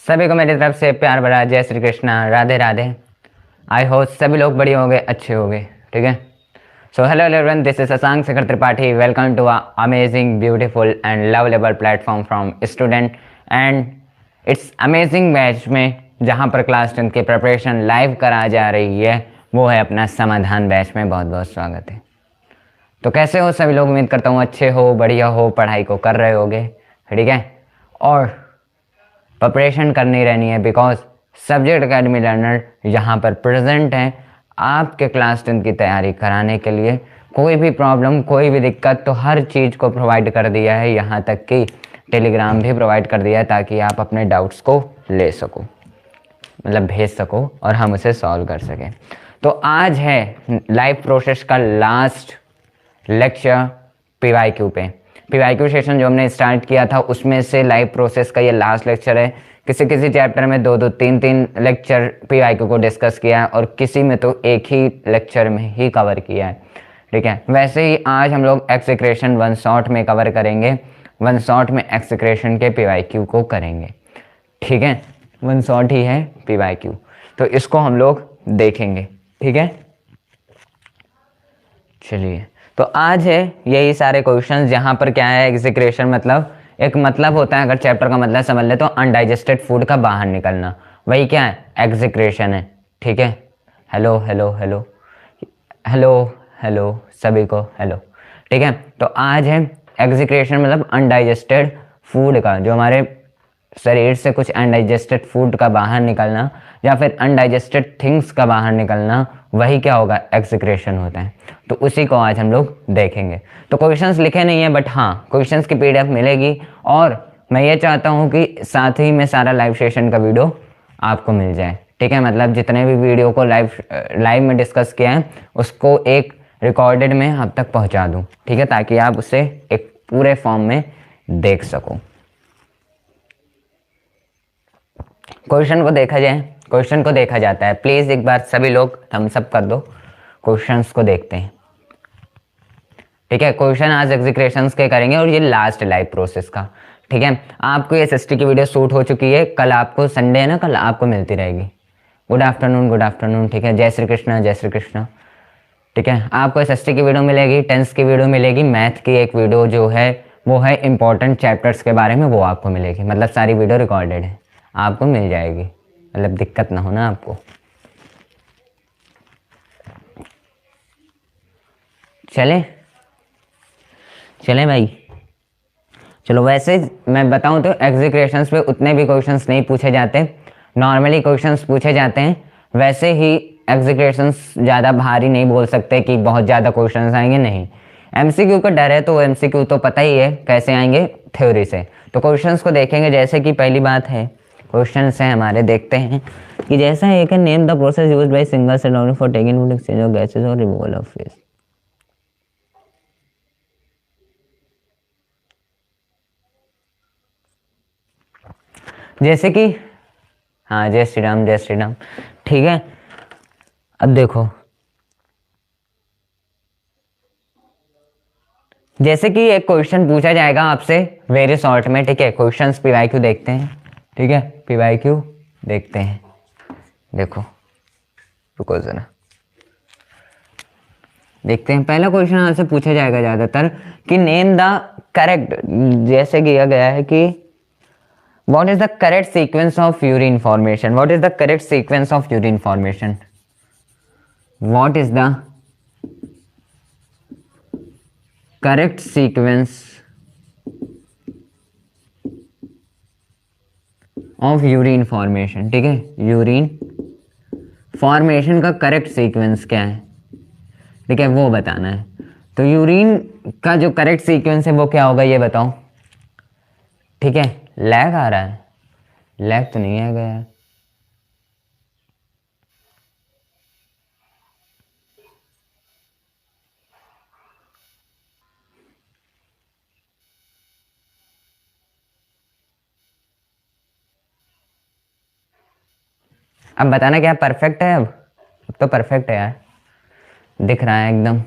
सभी को मेरी तरफ से प्यार भरा जय श्री कृष्णा, राधे राधे। आई होप सभी लोग बढ़िया होंगे, अच्छे होंगे। ठीक है। So hello everyone, this is Shashank Shekhar Tripathi. Welcome to amazing, beautiful and lovable platform from student and it's amazing batch में जहाँ पर क्लास 10 की प्रिपरेशन लाइव करा जा रही है, वो है अपना समाधान बैच में। बहुत बहुत स्वागत है। तो कैसे हो सभी लोग? उम्मीद करता हूँ अच्छे हो, बढ़िया हो, पढ़ाई को कर रहे होगे। ठीक है। और प्रिपरेशन करनी रहनी है, बिकॉज सब्जेक्ट अकेडमी लर्नर यहाँ पर प्रेजेंट है आपके क्लास 10 की तैयारी कराने के लिए। कोई भी प्रॉब्लम, कोई भी दिक्कत, तो हर चीज़ को प्रोवाइड कर दिया है। यहाँ तक कि टेलीग्राम भी प्रोवाइड कर दिया है ताकि आप अपने डाउट्स को ले सको, मतलब भेज सको और हम उसे सॉल्व कर सकें। तो आज है लाइव प्रोसेस का लास्ट लेक्चर पीवाईक्यू पे। पीवाईक्यू सेशन जो हमने स्टार्ट किया था उसमें से लाइव प्रोसेस का ये लास्ट लेक्चर है। किसी किसी चैप्टर में दो दो तीन तीन लेक्चर पीवाईक्यू को डिस्कस किया है और किसी में तो एक ही लेक्चर में ही कवर किया है। ठीक है। वैसे ही आज हम लोग एक्सेक्रेशन वन शॉट में कवर करेंगे। वन शॉट में एक्सेक्रेशन के पीवाईक्यू को करेंगे। ठीक है। वन शॉट ही है पीवाईक्यू, तो इसको हम लोग देखेंगे। ठीक है। चलिए, तो आज है यही सारे क्वेश्चंस जहाँ पर क्या है, एग्जीक्यूशन मतलब एक मतलब होता है, अगर चैप्टर का मतलब समझ ले तो अनडाइजेस्टेड फूड का बाहर निकलना, वही क्या है, एग्जीक्यूशन है। ठीक है। Hello hello hello hello hello सभी को हेलो। ठीक है। तो आज है एग्जीक्यूशन मतलब अनडाइजेस्टेड फूड का, जो हमारे शरीर से कुछ अनडाइजेस्टेड फूड का बाहर निकलना या फिर अनडाइजेस्टेड थिंग्स का बाहर निकलना, वही क्या होगा, एक्सेक्रेशन होता है। तो उसी को आज हम लोग देखेंगे। तो क्वेश्चंस लिखे नहीं है, बट हाँ क्वेश्चंस की पीडीएफ मिलेगी। और मैं ये चाहता हूँ कि साथ ही में सारा लाइव सेशन का वीडियो आपको मिल जाए। ठीक है। मतलब जितने भी वीडियो को लाइव में डिस्कस किया है उसको एक रिकॉर्डेड में अब तक पहुँचा दूँ। ठीक है, ताकि आप उसे एक पूरे फॉर्म में देख सको। क्वेश्चन को देखा जाए, क्वेश्चन को देखा जाता है। प्लीज एक बार सभी लोग थम्स अप कर दो, क्वेश्चंस को देखते हैं। ठीक है। क्वेश्चन आज एग्जीक्यूशंस के करेंगे और ये लास्ट लाइव प्रोसेस का। ठीक है। आपको ये एसएसटी की वीडियो शूट हो चुकी है, कल आपको संडे है ना, कल आपको मिलती रहेगी। Good afternoon, good afternoon. ठीक है। जय श्री कृष्ण, जय श्री कृष्ण। ठीक है। आपको एसएसटी की वीडियो मिलेगी, टेंस की वीडियो मिलेगी, मैथ की एक वीडियो जो है वो है इंपॉर्टेंट चैप्टर्स के बारे में, वो आपको मिलेगी। मतलब सारी वीडियो रिकॉर्डेड है, आपको मिल जाएगी, मतलब दिक्कत ना हो ना आपको। चले चले भाई, चलो। वैसे मैं बताऊं तो एग्जीक्यूशंस पे उतने भी क्वेश्चंस नहीं पूछे जाते, नॉर्मली क्वेश्चंस पूछे जाते हैं। वैसे ही एग्जीक्यूशंस ज़्यादा भारी नहीं बोल सकते कि बहुत ज़्यादा क्वेश्चंस आएंगे, नहीं। एमसीक्यू का डर है, तो एमसीक्यू तो पता ही है कैसे आएंगे, थ्योरी से। तो क्वेश्चंस को देखेंगे। जैसे कि पहली बात है, क्वेश्चंस हैं हमारे, देखते हैं कि जैसा है, can name the process used by single cell only for taking food, exchange of gases और रिमूवल ऑफ वेस्ट। जैसे कि हाँ, जय श्री राम, जय श्री राम। ठीक है। अब देखो, जैसे कि एक क्वेश्चन पूछा जाएगा आपसे वेरी शॉर्ट में। ठीक है। क्वेश्चंस पीवाईक्यू देखते हैं। ठीक है। पीवाईक्यू देखते हैं। देखो, रुको जरा, देखते हैं। पहला क्वेश्चन आपसे पूछा जाएगा ज्यादातर कि नेम द करेक्ट, जैसे किया गया है कि what is the correct sequence of urine formation, what is the correct sequence of urine formation, what is the correct sequence of urine formation। ठीक है। यूरिन फॉर्मेशन का करेक्ट सीक्वेंस क्या है, ठीक है, वो बताना है। तो यूरिन का जो करेक्ट सीक्वेंस है वो क्या होगा, ये बताओ। ठीक है। लैग आ रहा है, लैग तो नहीं आ गया। अब बताना क्या परफेक्ट है? अब तो परफेक्ट है यार, दिख रहा है एकदम,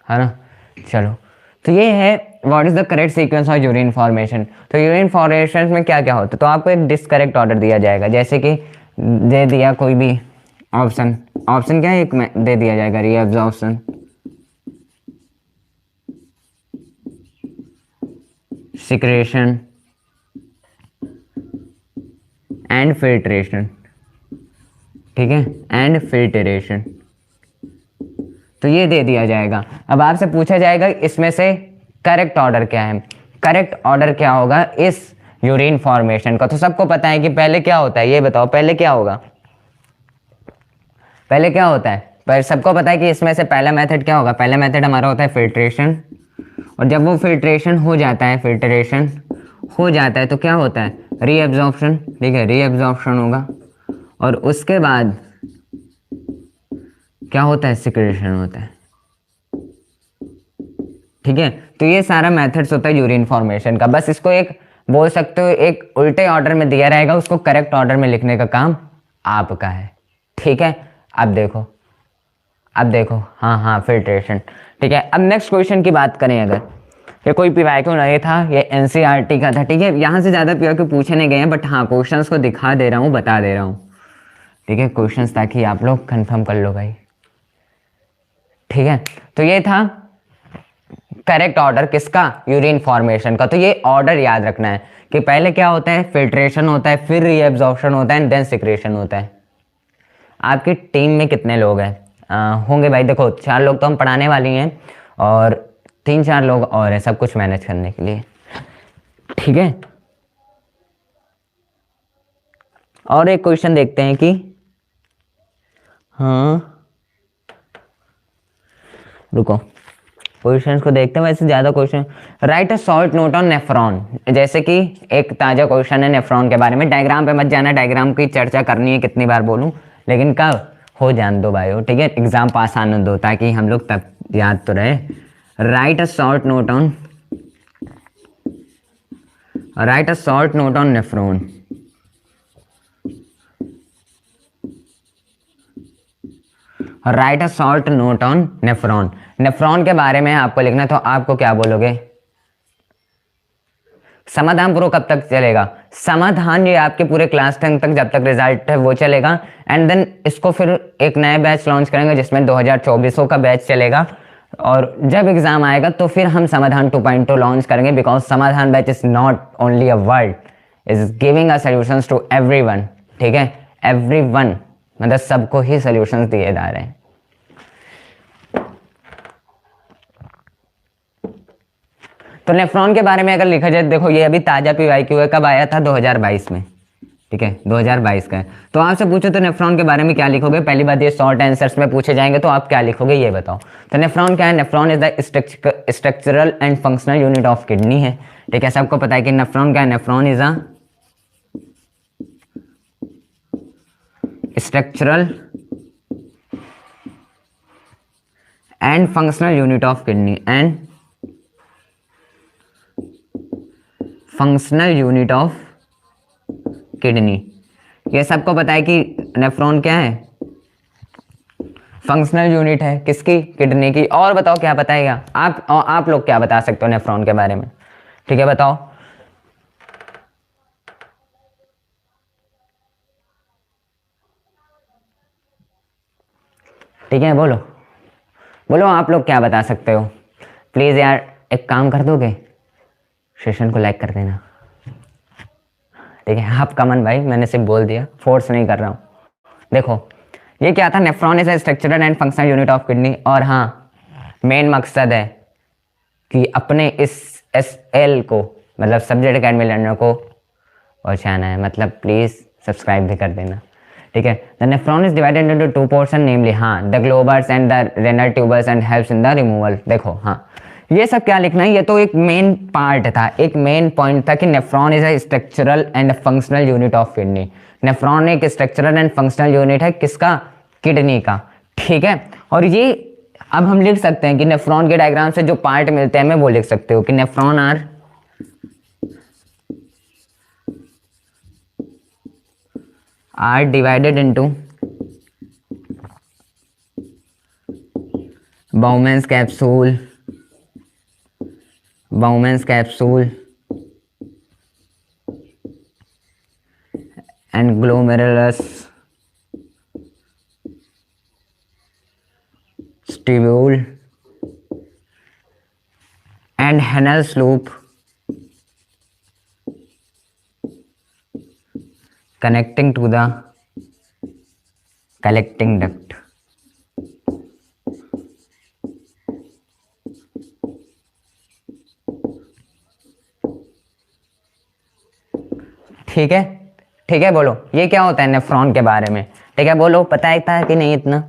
है ना। चलो, तो ये है what is the correct sequence of urine formation. तो यूरिन फॉर्मेशन में क्या क्या होता है, तो आपको एक डिसकरेक्ट ऑर्डर दिया जाएगा, जैसे कि दे दिया कोई भी ऑप्शन, ऑप्शन क्या है, एक में दे दिया जाएगा रीअब्जॉर्प्शन, सिक्रेशन एंड फिल्ट्रेशन, ठीक है, एंड फिल्ट्रेशन, तो ये दे दिया जाएगा। अब आपसे पूछा जाएगा इसमें से करेक्ट ऑर्डर क्या है, करेक्ट ऑर्डर क्या होगा इस यूरिन फॉर्मेशन का। तो सबको पता है कि पहले क्या होता है, ये बताओ पहले क्या होगा, पहले क्या होता है, पर सबको पता है कि इसमें से पहला मेथड क्या होगा, पहला मेथड हमारा होता है फिल्ट्रेशन, और जब वो फिल्ट्रेशन हो जाता है, फिल्ट्रेशन हो जाता है तो क्या होता है, रीअब्जॉर्प्शन, ठीक है, रीअब्जॉर्प्शन होगा, और उसके बाद क्या होता है, सिक्रेशन होता है, ठीक है। तो ये सारा मेथड्स होता है यूरिन फॉर्मेशन का। बस इसको एक बोल सकते हो, एक उल्टे ऑर्डर में दिया रहेगा, उसको करेक्ट ऑर्डर में लिखने का काम आपका है, ठीक है। अब देखो, अब देखो, हाँ हाँ फिल्ट्रेशन, ठीक है। अब नेक्स्ट क्वेश्चन की बात करें, अगर ये कोई पीवाईक्यू नहीं था, ये एनसीईआरटी का था, ठीक है। यहाँ से ज़्यादा पीवाईक्यू पूछे नहीं गए हैं, बट हाँ क्वेश्चंस को दिखा दे रहा हूँ, बता दे रहा हूँ, ठीक है, क्वेश्चंस, ताकि आप लोग कंफर्म कर लो भाई, ठीक है। तो ये था करेक्ट ऑर्डर किसका, यूरिन फॉर्मेशन का। तो ये ऑर्डर याद रखना है कि पहले क्या होता है, फिल्ट्रेशन होता है, फिर रीअब्जॉर्प्शन होता है, देन सिक्रेशन होता है। आपकी टीम में कितने लोग हैं, होंगे भाई, देखो 4 लोग तो हम पढ़ाने वाली हैं, और 3-4 लोग और हैं सब कुछ मैनेज करने के लिए, ठीक है। और एक क्वेश्चन देखते हैं कि, हाँ रुको, क्वेश्चंस को देखते हैं, वैसे ज़्यादा question, right a short note on nephron, जैसे कि एक ताज़ा क्वेश्चन है नेफ्रॉन के बारे में। डायग्राम पे मत जाना, डायग्राम की चर्चा करनी है, कितनी बार बोलूं, लेकिन कब हो जान दो भाई, ठीक है, एग्जाम पास आने दो, ताकि हम लोग तब याद तो रहे। Right a short note on, right a short note on nephron, right a short note on nephron. Nephron के बारे में आपको लिखना, तो आपको क्या बोलोगे, समाधान पूरा कब तक चलेगा, समाधान ये आपके पूरे क्लास 10 तक जब तक रिजल्ट है वो चलेगा, एंड देन इसको फिर एक नया बैच लॉन्च करेंगे जिसमें 2024 का बैच चलेगा, और जब एग्जाम आएगा तो फिर हम समाधान 2.0 लॉन्च करेंगे, because Samadhan batch is not only a word, is giving a solutions to everyone, ठीक है, एवरीवन, मतलब सबको ही सॉल्यूशंस दिए जा रहे हैं। तो नेफ्रॉन के बारे में अगर लिखा जाए, देखो ये अभी ताजा पीवाईक्यू है, कब आया था, 2022 में, ठीक है, 2022 का है। तो आपसे पूछो तो नेफ्रॉन के बारे में क्या लिखोगे, पहली बात ये शॉर्ट आंसर्स में पूछे जाएंगे, तो आप क्या लिखोगे ये बताओ। तो नेफ्रॉन क्या है, nephron is the structural and functional unit of kidney है, ठीक है, सबको पता है कि नेफ्रॉन क्या है, nephron is a structural and functional unit of kidney, and functional unit of kidney. ये सबको पता है कि नेफ्रॉन क्या है, फंक्शनल यूनिट है किसकी, किडनी की। और बताओ क्या बताएगा आप लोग क्या बता सकते हो नेफ्रॉन के बारे में, ठीक है, बताओ। ठीक है, बोलो बोलो, आप लोग क्या बता सकते हो, प्लीज़ यार एक काम कर दोगे, सेशन को लाइक कर देना, ठीक है। आपका मन भाई, मैंने सिर्फ बोल दिया, फोर्स नहीं कर रहा हूँ। देखो ये क्या था, nephron is a structural and functional unit of kidney, और हाँ मेन मकसद है कि अपने इस SL को, मतलब सब्जेक्ट अकेडमी लर्नर को पहुँचाना है, मतलब प्लीज़ सब्सक्राइब भी कर देना, ठीक है। The nephron is divided into 2 portion, namely हाँ the glomerulus and the renal tubules and helps in the removal. देखो हाँ ये सब क्या लिखना है, ये तो एक मेन पार्ट था, एक मेन पॉइंट था कि nephron is a structural and functional unit of kidney. Nephron एक स्ट्रक्चरल एंड फंक्शनल यूनिट है किसका, किडनी का, ठीक है। और ये अब हम लिख सकते हैं कि नेफ्रॉन के डायग्राम से जो पार्ट मिलते हैं हमें वो लिख सकते हो कि nephron are divided into Bowman's capsule, Bowman's capsule and glomerulus tubule and Hennell's loop connecting to the collecting duct. ठीक है, ठीक है, बोलो ये क्या होता है नेफ्रॉन के बारे में, ठीक है, बोलो पता है कि नहीं इतना,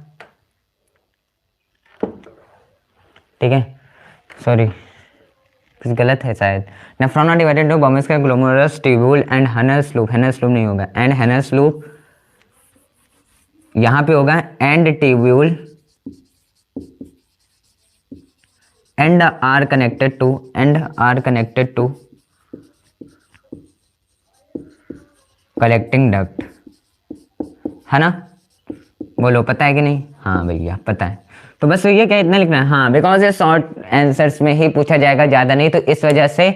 ठीक है, सॉरी कुछ गलत है शायद। Nephron are divided to Bowman's का glomerulus tubule and Henle's loop, Henle's loop नहीं होगा, एंड हेनल्स लूप यहां पे होगा, and tubule and are connected to collecting duct, है ना, बोलो पता है कि नहीं, हाँ भैया पता है। तो बस ये क्या इतना लिखना है, हाँ, बिकॉज ये शॉर्ट आंसर्स में ही पूछा जाएगा, ज़्यादा नहीं, तो इस वजह से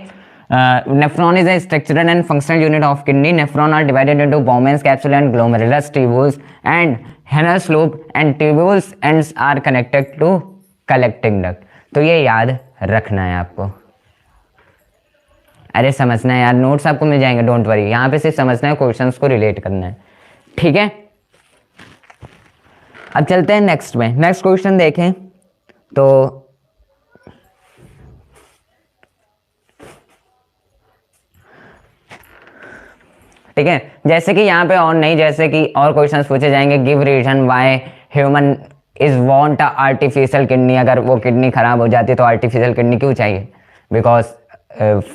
nephron is a structural and functional unit of kidney. Nephron are divided into Bowman's capsule and glomerulus tubules and Hennell's loop and tubules ends are connected to collecting duct। तो ये याद रखना है आपको, अरे समझना है यार, नोट्स आपको मिल जाएंगे, डोंट वरी, यहाँ पे सिर्फ समझना है, क्वेश्चंस को रिलेट करना है, ठीक है। अब चलते हैं नेक्स्ट में, नेक्स्ट क्वेश्चन देखें तो ठीक है, जैसे कि यहाँ पे और नहीं, जैसे कि और क्वेश्चंस पूछे जाएंगे, give reason why human is want artificial kidney, अगर वो किडनी खराब हो जाती है तो आर्टिफिशियल किडनी क्यों चाहिए, बिकॉज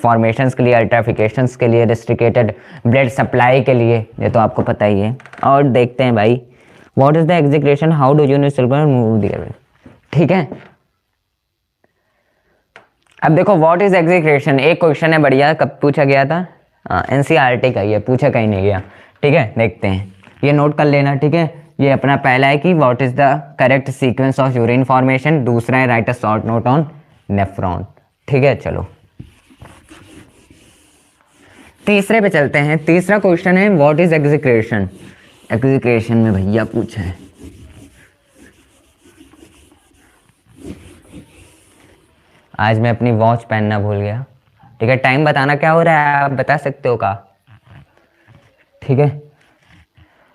फॉर्मेशंस के लिए, अल्ट्राफिकेशंस के लिए, रेस्ट्रिकेटेड ब्लड सप्लाई के लिए, ये तो आपको पता ही है। और देखते हैं भाई, what is the execution, how do unicellular move the, ठीक है। अब देखो व्हाट इज एग्जीक्यूशन, एक क्वेश्चन है बढ़िया, कब पूछा गया था, एनसीईआरटी का, ये पूछा कहीं नहीं गया, ठीक है, देखते हैं, ये नोट कर लेना, ठीक है। ये अपना पहला है कि what is the correct sequence of urine formation, दूसरा है right a short note on nephron, ठीक है। चलो तीसरे पे चलते हैं, तीसरा क्वेश्चन है व्हाट इज एग्जीक्यूशन, एग्जीक्यूशन में भैया पूछा है, आज मैं अपनी वॉच पहनना भूल गया, ठीक है, टाइम बताना क्या हो रहा है आप बता सकते हो का, ठीक है।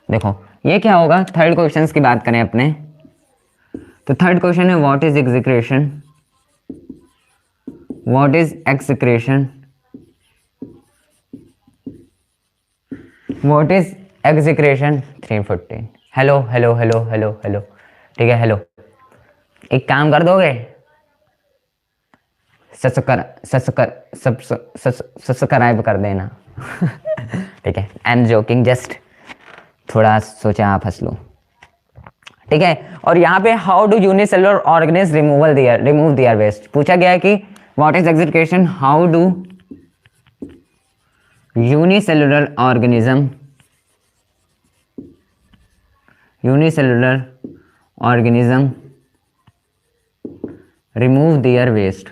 देखो ये क्या होगा, थर्ड क्वेश्चन की बात करें अपने, तो थर्ड क्वेश्चन है what is execution, what is excretion, what is execution 314, hello hello hello hello hello, ठीक है, हेलो, एक काम कर दोगे, सब्सक्राइब कर देना ठीक है, आई एम जोकिंग, जस्ट थोड़ा सोचा आप हंस लो, ठीक है। और यहाँ पे how do unicellular organism remove their waste, पूछा गया है कि what is execution, how do unicellular organism remove their waste.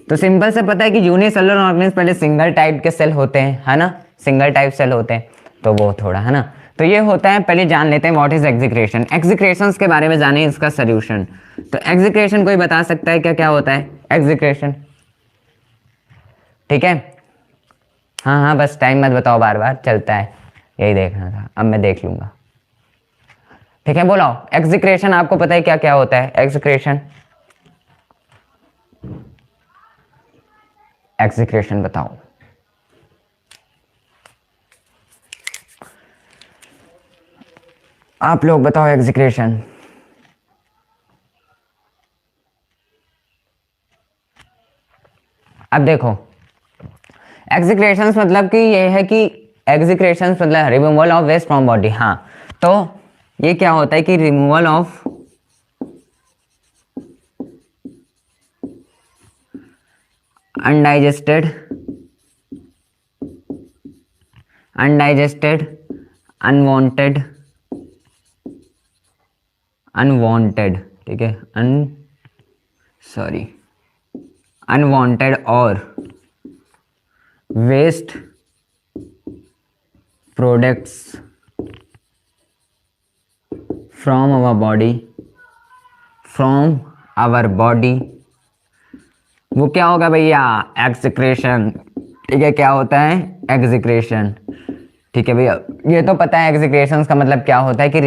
तो सिंपल से पता है कि यूनिसेलुलर ऑर्गेनिज्म पहले सिंगल टाइप के सेल होते हैं, है ना, सिंगल टाइप सेल होते हैं, तो वो थोड़ा है ना, तो ये होता है, पहले जान लेते हैं व्हाट इज एग्जीक्यूशन, एग्जीक्यूशंस के बारे में जाने इसका सोल्यूशन। तो एग्जीक्यूशन कोई बता सकता है क्या क्या होता है एग्जीक्यूशन, ठीक है, हाँ हाँ, बस टाइम मत बताओ बार बार, चलता है, यही देखना था, अब मैं देख लूंगा, ठीक है। बोलो एग्जीक्यूशन आपको पता है क्या क्या होता है, एग्जीक्यूशन बताओ, आप लोग बताओ एग्जीक्यूशन, अब देखो एग्जीक्यूशंस मतलब कि ये है कि एग्जीक्यूशंस मतलब removal of waste from body, हाँ, तो ये क्या होता है कि रिमूवल ऑफ अनडाइजेस्टेड अनवांटेड ठीक है, अनवांटेड और waste products from our body वो क्या होगा भैया, एक्सक्रेशन। ठीक है, क्या होता है, एक्सक्रेशन। ठीक है भैया, ये तो पता है एक्सक्रेशन का मतलब क्या होता है कि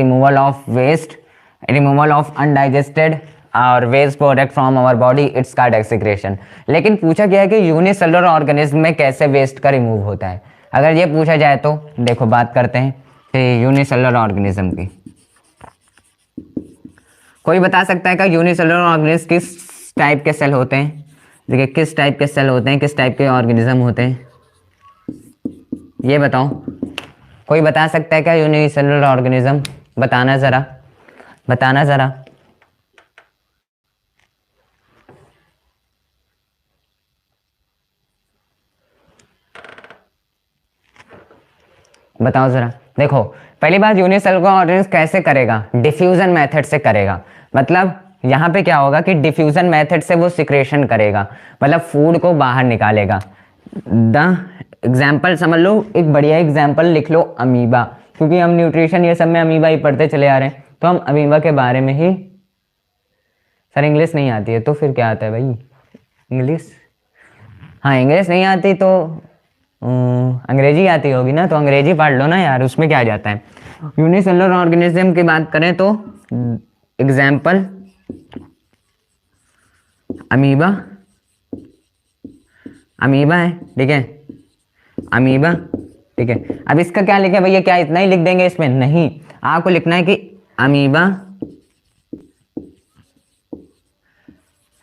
रिमूवल ऑफ अनडाइजेस्टेड और waste product from our body, it's called excretion. लेकिन पूछा गया है कि यूनिसेलुलर ऑर्गेनिज्म में कैसे वेस्ट का रिमूव होता है। अगर ये पूछा जाए तो देखो बात करते हैं कि यूनिसेलुलर ऑर्गेनिज्म की। कोई बता सकता है क्या यूनिसेलुलर ऑर्गेनिज्म किस टाइप के सेल होते हैं? देखिए, किस टाइप के सेल होते हैं, किस टाइप के ऑर्गेनिज्म होते हैं, ये बताओ। कोई बता सकता है क्या यूनिसेलुलर ऑर्गेनिज्म? बताना ज़रा। बताओ ज़रा। देखो, पहली बात, यूनिसेलुलर ऑर्गेनिज्म कैसे करेगा? डिफ्यूजन मेथड से करेगा। मतलब यहाँ पे क्या होगा कि डिफ्यूजन मेथड से वो सिक्रेशन करेगा, मतलब फूड को बाहर निकालेगा। द एग्जाम्पल समझ लो, एक बढ़िया एग्जाम्पल लिख लो, अमीबा। क्योंकि हम न्यूट्रिशन ये सब में अमीबा ही पढ़ते चले आ रहे हैं, तो हम अमीबा के बारे में ही। सर इंग्लिश नहीं आती है तो फिर क्या आता है भाई? इंग्लिश, हाँ इंग्लिश नहीं आती तो अंग्रेजी आती होगी ना, तो अंग्रेजी पढ़ लो ना यार, उसमें क्या जाता है। यूनिसेलुलर ऑर्गेनिज्म की बात करें तो एग्जाम्पल अमीबा है, ठीक है, अमीबा। ठीक है, अब इसका क्या लिखे भैया? क्या इतना ही लिख देंगे इसमें? नहीं, आपको लिखना है कि amoeba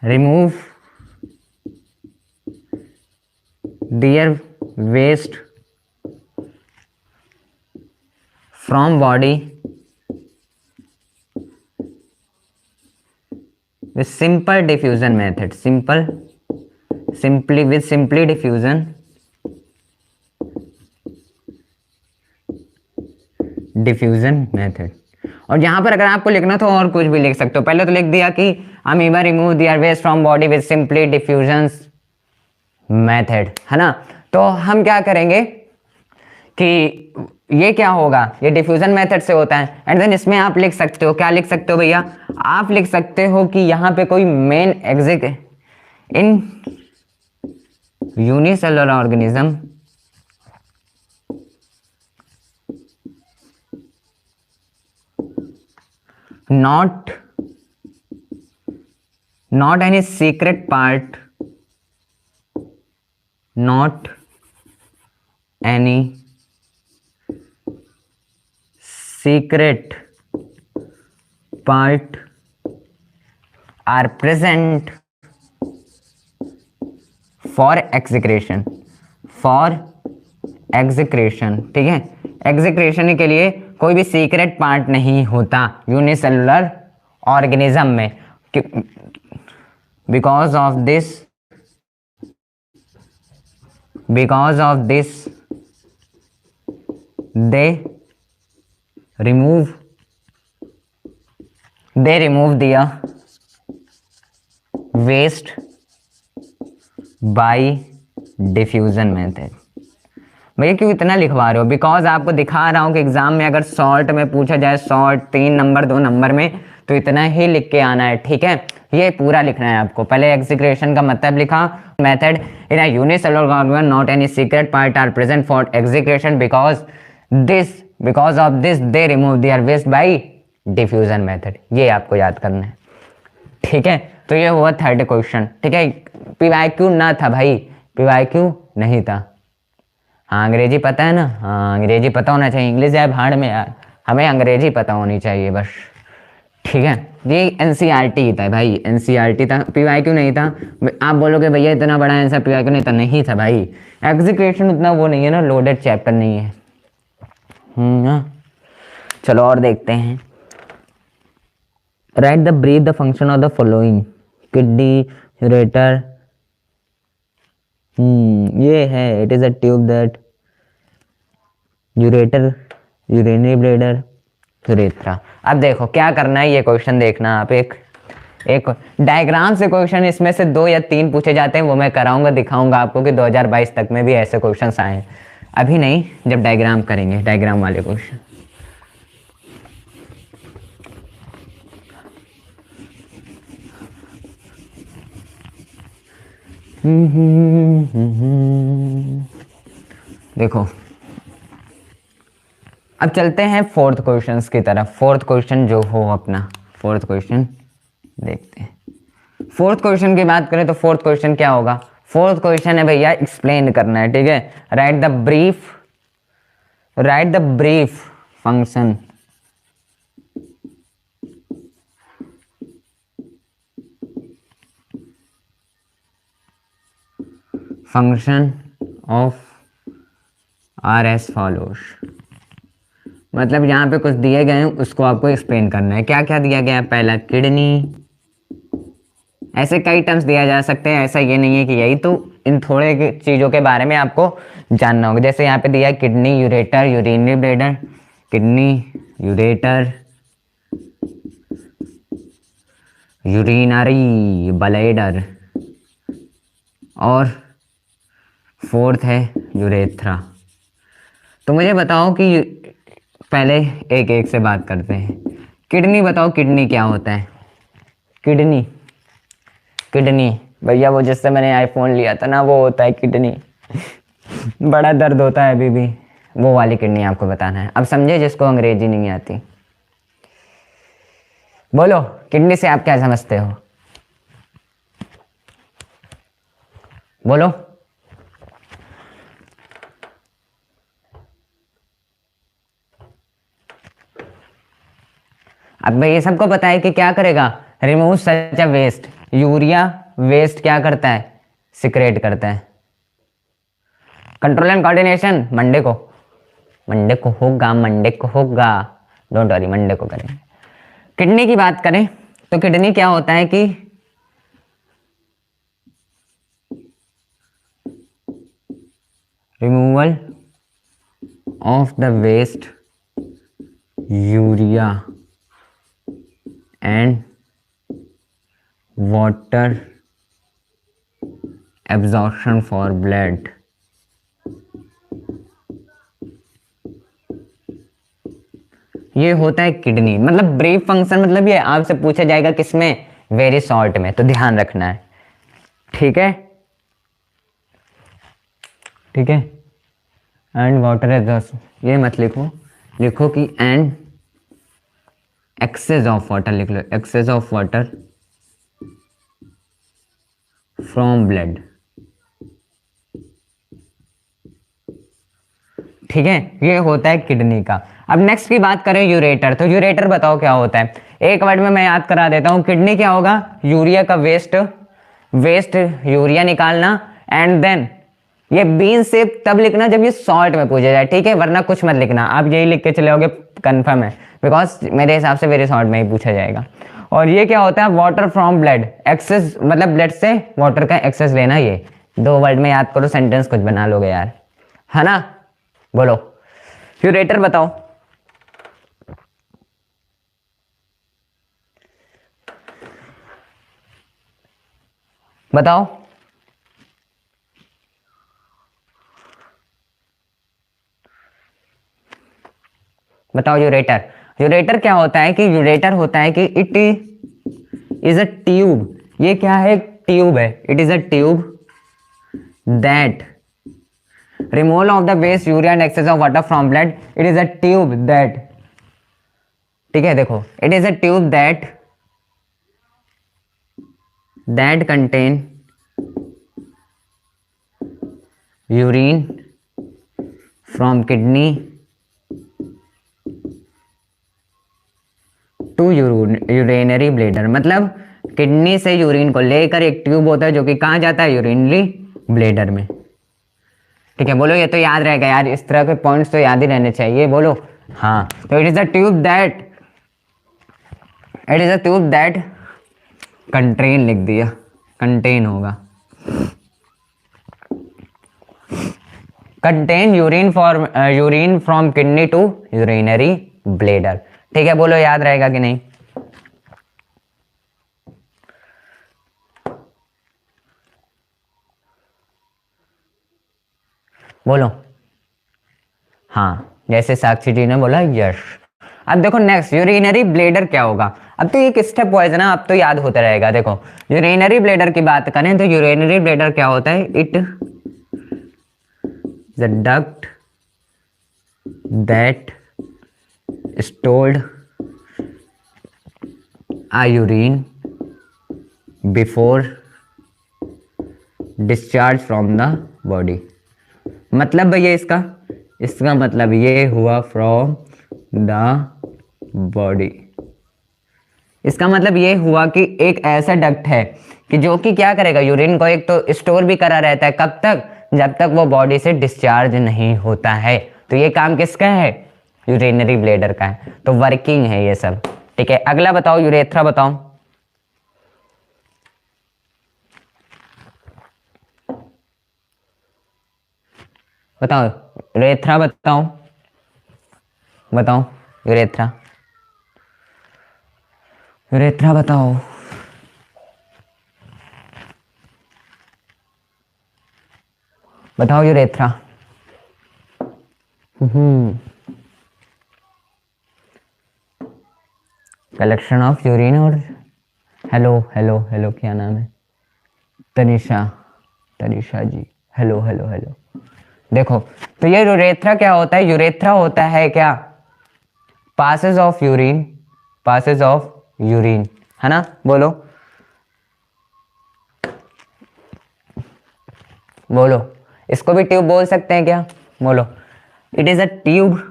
remove their waste from body with simple diffusion method, simply diffusion method। और यहां पर अगर आपको लिखना तो और कुछ भी लिख सकते हो। पहले तो लिख दिया कि amoeba remove their waste from body with simply diffusion method, है ना। तो हम क्या करेंगे कि ये क्या होगा, ये डिफ्यूजन मेथड से होता है। एंड देन इसमें आप लिख सकते हो, क्या लिख सकते हो भैया? आप लिख सकते हो कि यहाँ पे कोई main exit in unicellular organism not any secret part, not any secret part are present for execration, ठीक है। एक्सेक्रेशन के लिए कोई भी सीक्रेट पार्ट नहीं होता यूनिसेलुलर ऑर्गेनिज्म में। Because of this they remove their waste by diffusion method. भैया क्यों इतना लिखवा रहे हो? बिकॉज आपको दिखा रहा हूं कि एग्जाम में अगर शॉर्ट में पूछा जाए, शॉर्ट 3 नंबर 2 नंबर में, तो इतना ही लिख के आना है, ठीक है। ये पूरा लिखना है आपको। पहले एक्सेक्रेशन का मतलब लिखा, method in a unicellular organism not any secret part are present for excretion because of this they remove their waste by diffusion method. ये आपको याद करना है, ठीक है। तो ये हुआ थर्ड क्वेश्चन, ठीक है। पीवाईक्यू ना था भाई, पीवाईक्यू नहीं था। हाँ अंग्रेजी पता है ना, हाँ अंग्रेजी पता होना चाहिए। इंग्लिश जाए भाड़ में यार, हमें अंग्रेजी पता होनी चाहिए बस, ठीक है। ये एनसीईआरटी था भाई, एनसीईआरटी था, पीवाईक्यू नहीं था। आप बोलोगे भैया इतना बड़ा आंसर पीवाईक्यू नहीं था, नहीं था भाई। एग्जीक्यूशन उतना वो नहीं है ना, लोडेड चैप्टर नहीं है। चलो और देखते हैं। Write the breath the function of the following kidney ureter. ये है, it is a tube that ureter urinary bladder urethra. अब देखो क्या करना है, ये क्वेश्चन देखना आप। एक एक डायग्राम से क्वेश्चन इसमें से 2 या 3 पूछे जाते हैं, वो मैं कराऊंगा, दिखाऊंगा आपको कि 2022 तक में भी ऐसे क्वेश्चंस आए हैं। अभी नहीं, जब डायग्राम करेंगे, डायग्राम वाले क्वेश्चन। देखो अब चलते हैं फोर्थ क्वेश्चन की तरफ। फोर्थ क्वेश्चन जो हो अपना, फोर्थ क्वेश्चन देखते हैं। फोर्थ क्वेश्चन की बात करें तो फोर्थ क्वेश्चन क्या होगा? फोर्थ क्वेश्चन है भैया एक्सप्लेन करना है, ठीक है। Right the brief function of R S follows. मतलब यहाँ पे कुछ दिए गए हैं, उसको आपको एक्सप्लेन करना है। क्या क्या दिया गया है? पहला किडनी, ऐसे कई टर्म्स दिया जा सकते हैं, ऐसा ये नहीं है कि यही, तो इन थोड़े चीज़ों के बारे में आपको जानना होगा। जैसे यहाँ पे दिया है kidney, ureter, urinary bladder, kidney, ureter, urinary bladder, और फोर्थ है यूरेथ्रा। तो मुझे बताओ कि पहले एक एक से बात करते हैं। किडनी बताओ, किडनी क्या होता है? किडनी भैया वो जिससे मैंने आईफोन लिया था ना, वो होता है किडनी। बड़ा दर्द होता है अभी भी, वो वाली किडनी आपको बताना है। अब समझे जिसको अंग्रेजी नहीं आती। बोलो किडनी से आप क्या समझते हो? बोलो। अब ये सबको पता है कि क्या करेगा? Remove such a waste. Urea waste क्या करता है? सिक्रेट करता है। कंट्रोल एंड कोऑर्डिनेशन मंडे को होगा, डोंट वरी, मंडे को करेंगे। किडनी की बात करें तो किडनी क्या होता है कि removal of the waste urea and water absorption for blood. ये होता है किडनी। मतलब ब्रीफ फंक्शन, मतलब ये आपसे पूछा जाएगा किसमें? वेरी शॉर्ट में, तो ध्यान रखना है, ठीक है। एंड वाटर एब्जॉर्प्शन, ये मत लिखो कि एंड एक्सेस ऑफ वाटर लिख लो, excess of water from blood, ठीक है। ये होता है किडनी का। अब नेक्स्ट की बात करें यूरेटर, तो यूरेटर बताओ क्या होता है? एक वर्ड में मैं याद करा देता हूं। किडनी क्या होगा? यूरिया का वेस्ट यूरिया निकालना, एंड देन ये बीन से तब लिखना जब ये शॉर्ट में पूछा जाए, ठीक है, वरना कुछ मत लिखना। आप यही लिख के चले होगे, कंफर्म है, बिकॉज मेरे हिसाब से वेरी शॉर्ट में ही पूछा जाएगा। और ये क्या होता है? वाटर फ्रॉम ब्लड, एक्सेस, मतलब ब्लड से वाटर का एक्सेस लेना। ये 2 वर्ड में याद करो, सेंटेंस कुछ बना लोगे यार, है ना। बोलो यूरेटर बताओ। बताओ यूरेटर क्या होता है? कि यूरेटर होता है कि इट इज अ ट्यूब। ये क्या है? ट्यूब है। It is a tube that removal of the waste urea and excess of water from blood. It is a tube that, ठीक है, देखो, it is a tube that contain urine from kidney to urinary bladder। मतलब kidney से urine को लेकर एक tube होता है जो कि कहाँ जाता है? यूरिनरी ब्लेडर में, ठीक है। बोलो ये तो याद रहेगा यार, इस तरह के पॉइंट्स तो याद ही रहने चाहिए। बोलो हाँ। तो it is a tube that contain, लिख दिया, कंटेन होगा, contain urine from kidney to urinary bladder, ठीक है। बोलो याद रहेगा कि नहीं? बोलो। हाँ, जैसे साक्षी जी ने बोला यस। अब देखो नेक्स्ट, यूरिनरी ब्लेडर क्या होगा। अब तो एक स्टेप वाइज है ना, अब तो याद होता रहेगा। देखो यूरिनरी ब्लेडर की बात करें तो यूरिनरी ब्लेडर क्या होता है, it the duct that stored a urine before discharge from the body। मतलब भैया इसका मतलब ये हुआ फ्रॉम द बॉडी। इसका मतलब ये हुआ कि एक ऐसा डक्ट है कि जो कि क्या करेगा, यूरिन को एक तो स्टोर भी करा रहता है, कब तक, जब तक वो बॉडी से डिस्चार्ज नहीं होता है। तो ये काम किसका है, यूरिनरी ब्लेडर का है। तो वर्किंग है ये सब। ठीक है, अगला बताओ, यूरेथ्रा बताओ। बताओ यूरेथ्रा बताओ, बताओ यूरेथ्रा, यूरेथ्रा बताओ। बताओ यूरेथ्रा। कलेक्शन ऑफ यूरिन और हेलो हेलो हेलो, क्या नाम है, तनिषा, तनिषा जी, हेलो हेलो हेलो। देखो तो ये यूरेथ्रा क्या होता है, यूरेथ्रा होता है क्या, passage of urine, passage of urine, है ना। बोलो बोलो, इसको भी ट्यूब बोल सकते हैं क्या, बोलो। It is a tube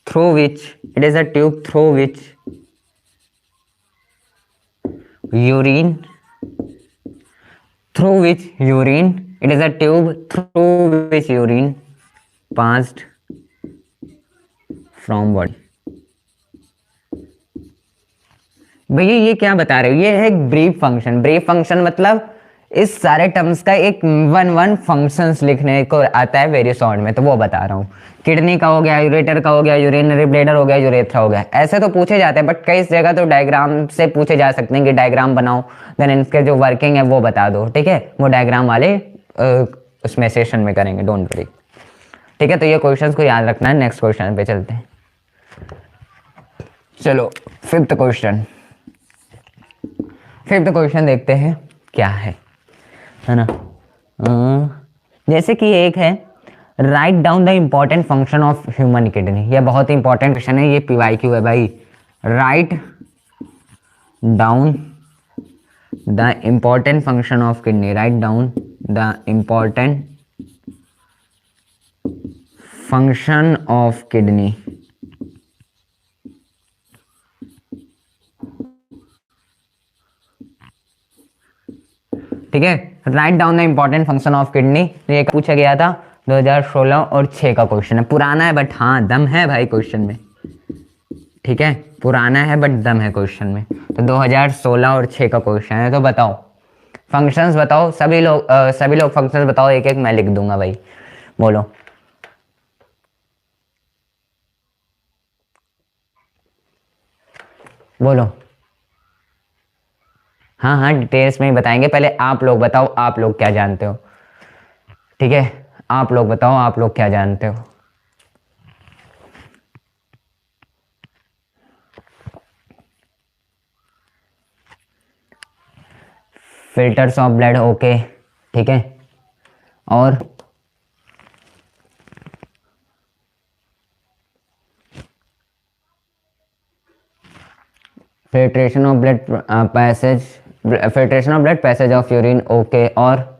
through which, it is a tube through which urine, through which urine, it is a tube through which urine passed from body। भैया ये क्या बता रहे हो, ये है एक ब्रीफ फंक्शन। ब्रीफ फंक्शन मतलब इस सारे टर्म्स का एक वन फंक्शंस लिखने को आता है वेरी शॉर्ट में, तो वो बता रहा हूँ। किडनी का हो गया, यूरेटर का हो गया, यूरिनरी ब्लेडर हो गया, यूरेथ्रा हो गया। ऐसे तो पूछे जाते हैं, बट कई जगह तो डायग्राम से पूछे जा सकते हैं कि डायग्राम बनाओ, देन इनके जो वर्किंग है वो बता दो। ठीक है, वो डायग्राम वाले उसमें सेशन में करेंगे, डोंट वरी। ठीक है, तो ये क्वेश्चन को याद रखना है। नेक्स्ट क्वेश्चन पे चलते हैं। चलो फिफ्थ क्वेश्चन, फिफ्थ क्वेश्चन देखते हैं क्या है ना। जैसे कि एक है, write down the important function of human kidney. ये बहुत इंपॉर्टेंट क्वेश्चन है, ये PYQ है भाई। Write down the important function of kidney, write down the important function of kidney. ठीक है, write down the important function of kidney. ये पूछा गया था 2016 और 6 का क्वेश्चन है। पुराना है बट हाँ दम है भाई क्वेश्चन में। ठीक है, पुराना है बट दम है क्वेश्चन में। तो 2016 और 6 का क्वेश्चन है। तो बताओ फंक्शंस बताओ, सभी लोग फंक्शंस बताओ, एक एक मैं लिख दूंगा भाई। बोलो बोलो। हाँ हाँ, डिटेल्स में ही बताएंगे। पहले आप लोग बताओ, आप लोग क्या जानते हो। ठीक है, आप लोग बताओ, आप लोग क्या जानते हो। Filters of blood, okay. ठीक है, और filtration of blood passage, filtration of blood passage of urine, okay. और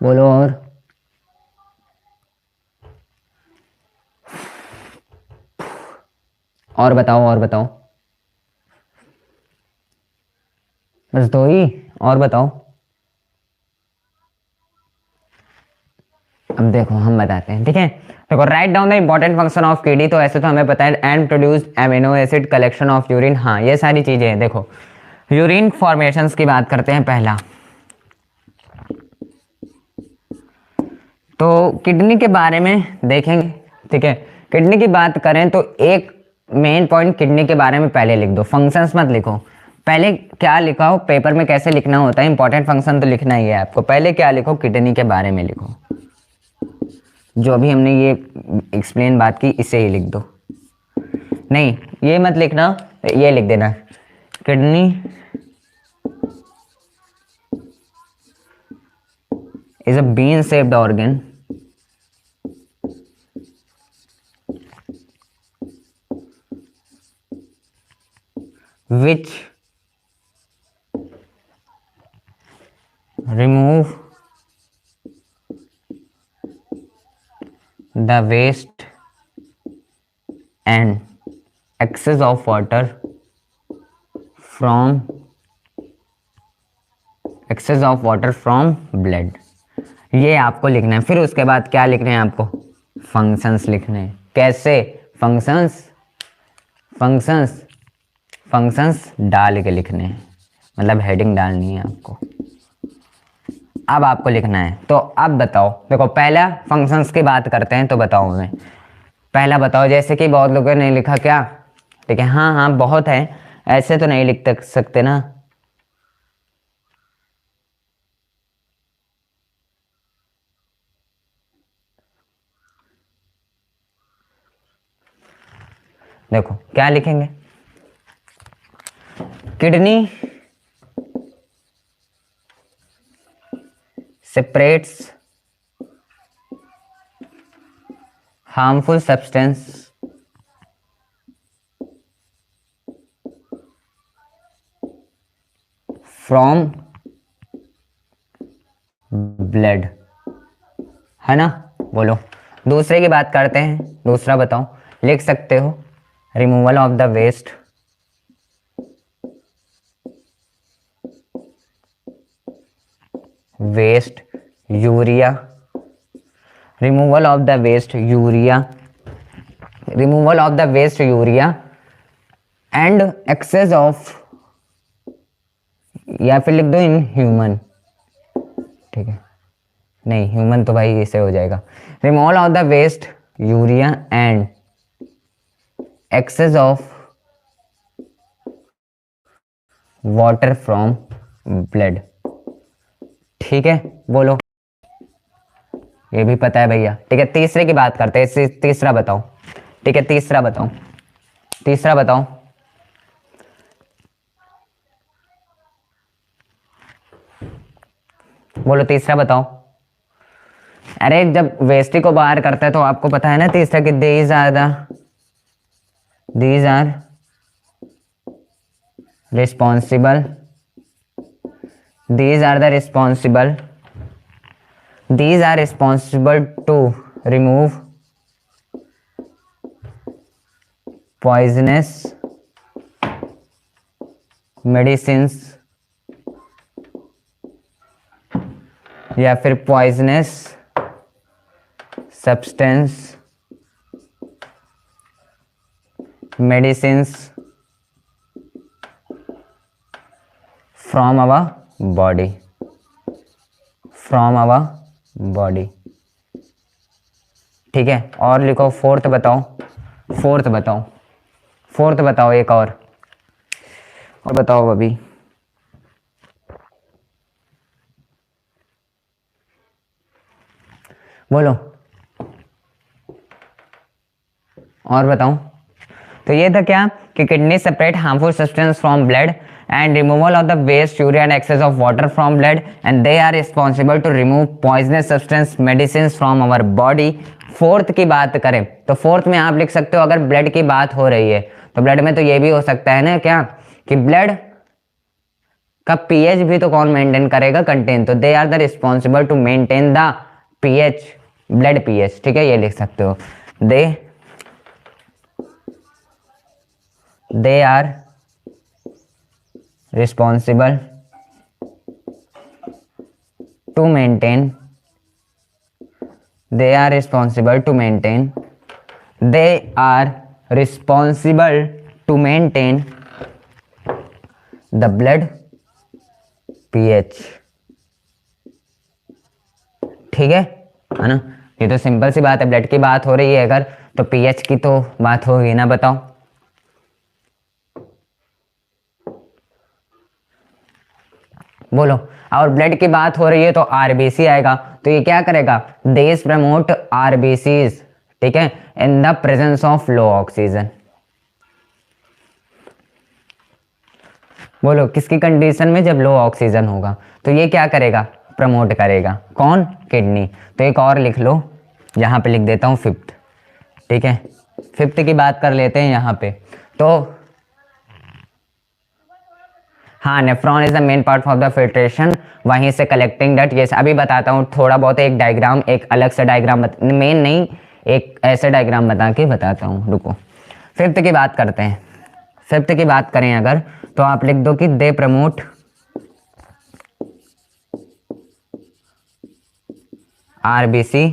बोलो और बताओ, और बताओ, बस दो ही, और बताओ। अब देखो हम बताते हैं। ठीक है, देखो write down the important function of kidney, तो ऐसे तो हमें पता है, and produce amino acid, collection of urine. हाँ ये सारी चीजें हैं। देखो यूरिन फॉर्मेशंस की बात करते हैं पहला। तो किडनी के बारे में देखेंगे। ठीक है, किडनी की बात करें तो एक मेन पॉइंट किडनी के बारे में पहले लिख दो, फंक्शंस मत लिखो। पहले क्या लिखा हो पेपर में, कैसे लिखना होता है, इंपॉर्टेंट फंक्शन तो लिखना ही है आपको। पहले क्या लिखो, किडनी के बारे में लिखो, जो अभी हमने ये एक्सप्लेन बात की इसे ही लिख दो। नहीं ये मत लिखना, ये लिख देना, kidney is a bean shaped organ which remove the waste and excess of water from blood। ये आपको लिखना है। फिर उसके बाद क्या लिखने हैं आपको, फंक्शंस लिखने हैं। कैसे फंक्शंस डाल के लिखने हैं, मतलब हेडिंग डालनी है आपको। अब आपको लिखना है, तो अब बताओ, देखो पहला फंक्शंस की बात करते हैं, तो बताओ मैं पहला बताओ। जैसे कि बहुत लोगों ने लिखा क्या, ठीक है, हाँ हाँ बहुत है, ऐसे तो नहीं लिख सकते ना। देखो क्या लिखेंगे, kidney separates harmful substance from blood, है ना। बोलो दूसरे की बात करते हैं, दूसरा बताओ, लिख सकते हो removal of the waste urea, removal of the waste urea and excess of, या फिर लिख दो इन ह्यूमन, ठीक है, नहीं ह्यूमन तो भाई इसे हो जाएगा। Removal of the waste urea and excess of water from blood, ठीक है। बोलो ये भी पता है भैया, ठीक है। तीसरे की बात करते हैं, तीसरा बताओ, ठीक है, तीसरा बताओ बोलो तीसरा बताओ। अरे जब वेस्टी को बाहर करता है तो आपको पता है ना तीसरा कि these are responsible to remove poisonous medicines या फिर poisonous substance medicines from our body, ठीक है। और लिखो फोर्थ बताओ, एक और बताओ अभी। बोलो और बताऊं, तो ये था क्या कि kidney separate harmful substance from blood and removal of the waste urea and excess of water from blood and they are responsible to remove poisonous substance medicines from our body। Fourth की बात करें तो fourth में आप लिख सकते हो, अगर ब्लड की बात हो रही है तो ब्लड में तो ये भी हो सकता है ना क्या कि ब्लड का पीएच भी तो कौन मेंटेन करेगा, कंटेन, तो they are the responsible to maintain the pH, blood pH, ठीक है, ये लिख सकते हो। They are responsible to maintain the blood pH, ठीक है ना। ये तो सिंपल सी बात है, ब्लड की बात हो रही है अगर तो पीएच की तो बात होगी ना, बताओ। बोलो। और ब्लड की बात हो रही है तो आरबीसी आएगा, तो ये क्या करेगा, दिस प्रमोट आरबीसीज, ठीक है, in the presence of low oxygen. बोलो किसकी कंडीशन में, जब लो ऑक्सीजन होगा, तो ये क्या करेगा, प्रमोट करेगा, कौन, किडनी। तो एक और लिख लो, यहाँ पे लिख देता हूँ फिफ्थ, ठीक है, फिफ्थ की बात कर लेते हैं यहाँ पे। तो हाँ, nephron is the main part of the filtration, वहीं से कलेक्टिंग दैट, ये अभी बताता हूँ थोड़ा बहुत, एक डायग्राम, एक अलग से डायग्राम मेन नहीं, एक ऐसे डायग्राम बता के बताता हूँ, रुको। फिफ्थ की बात करते हैं। फिफ्थ की बात करें अगर, तो आप लिख दो कि दे प्रमोट आरबीसी,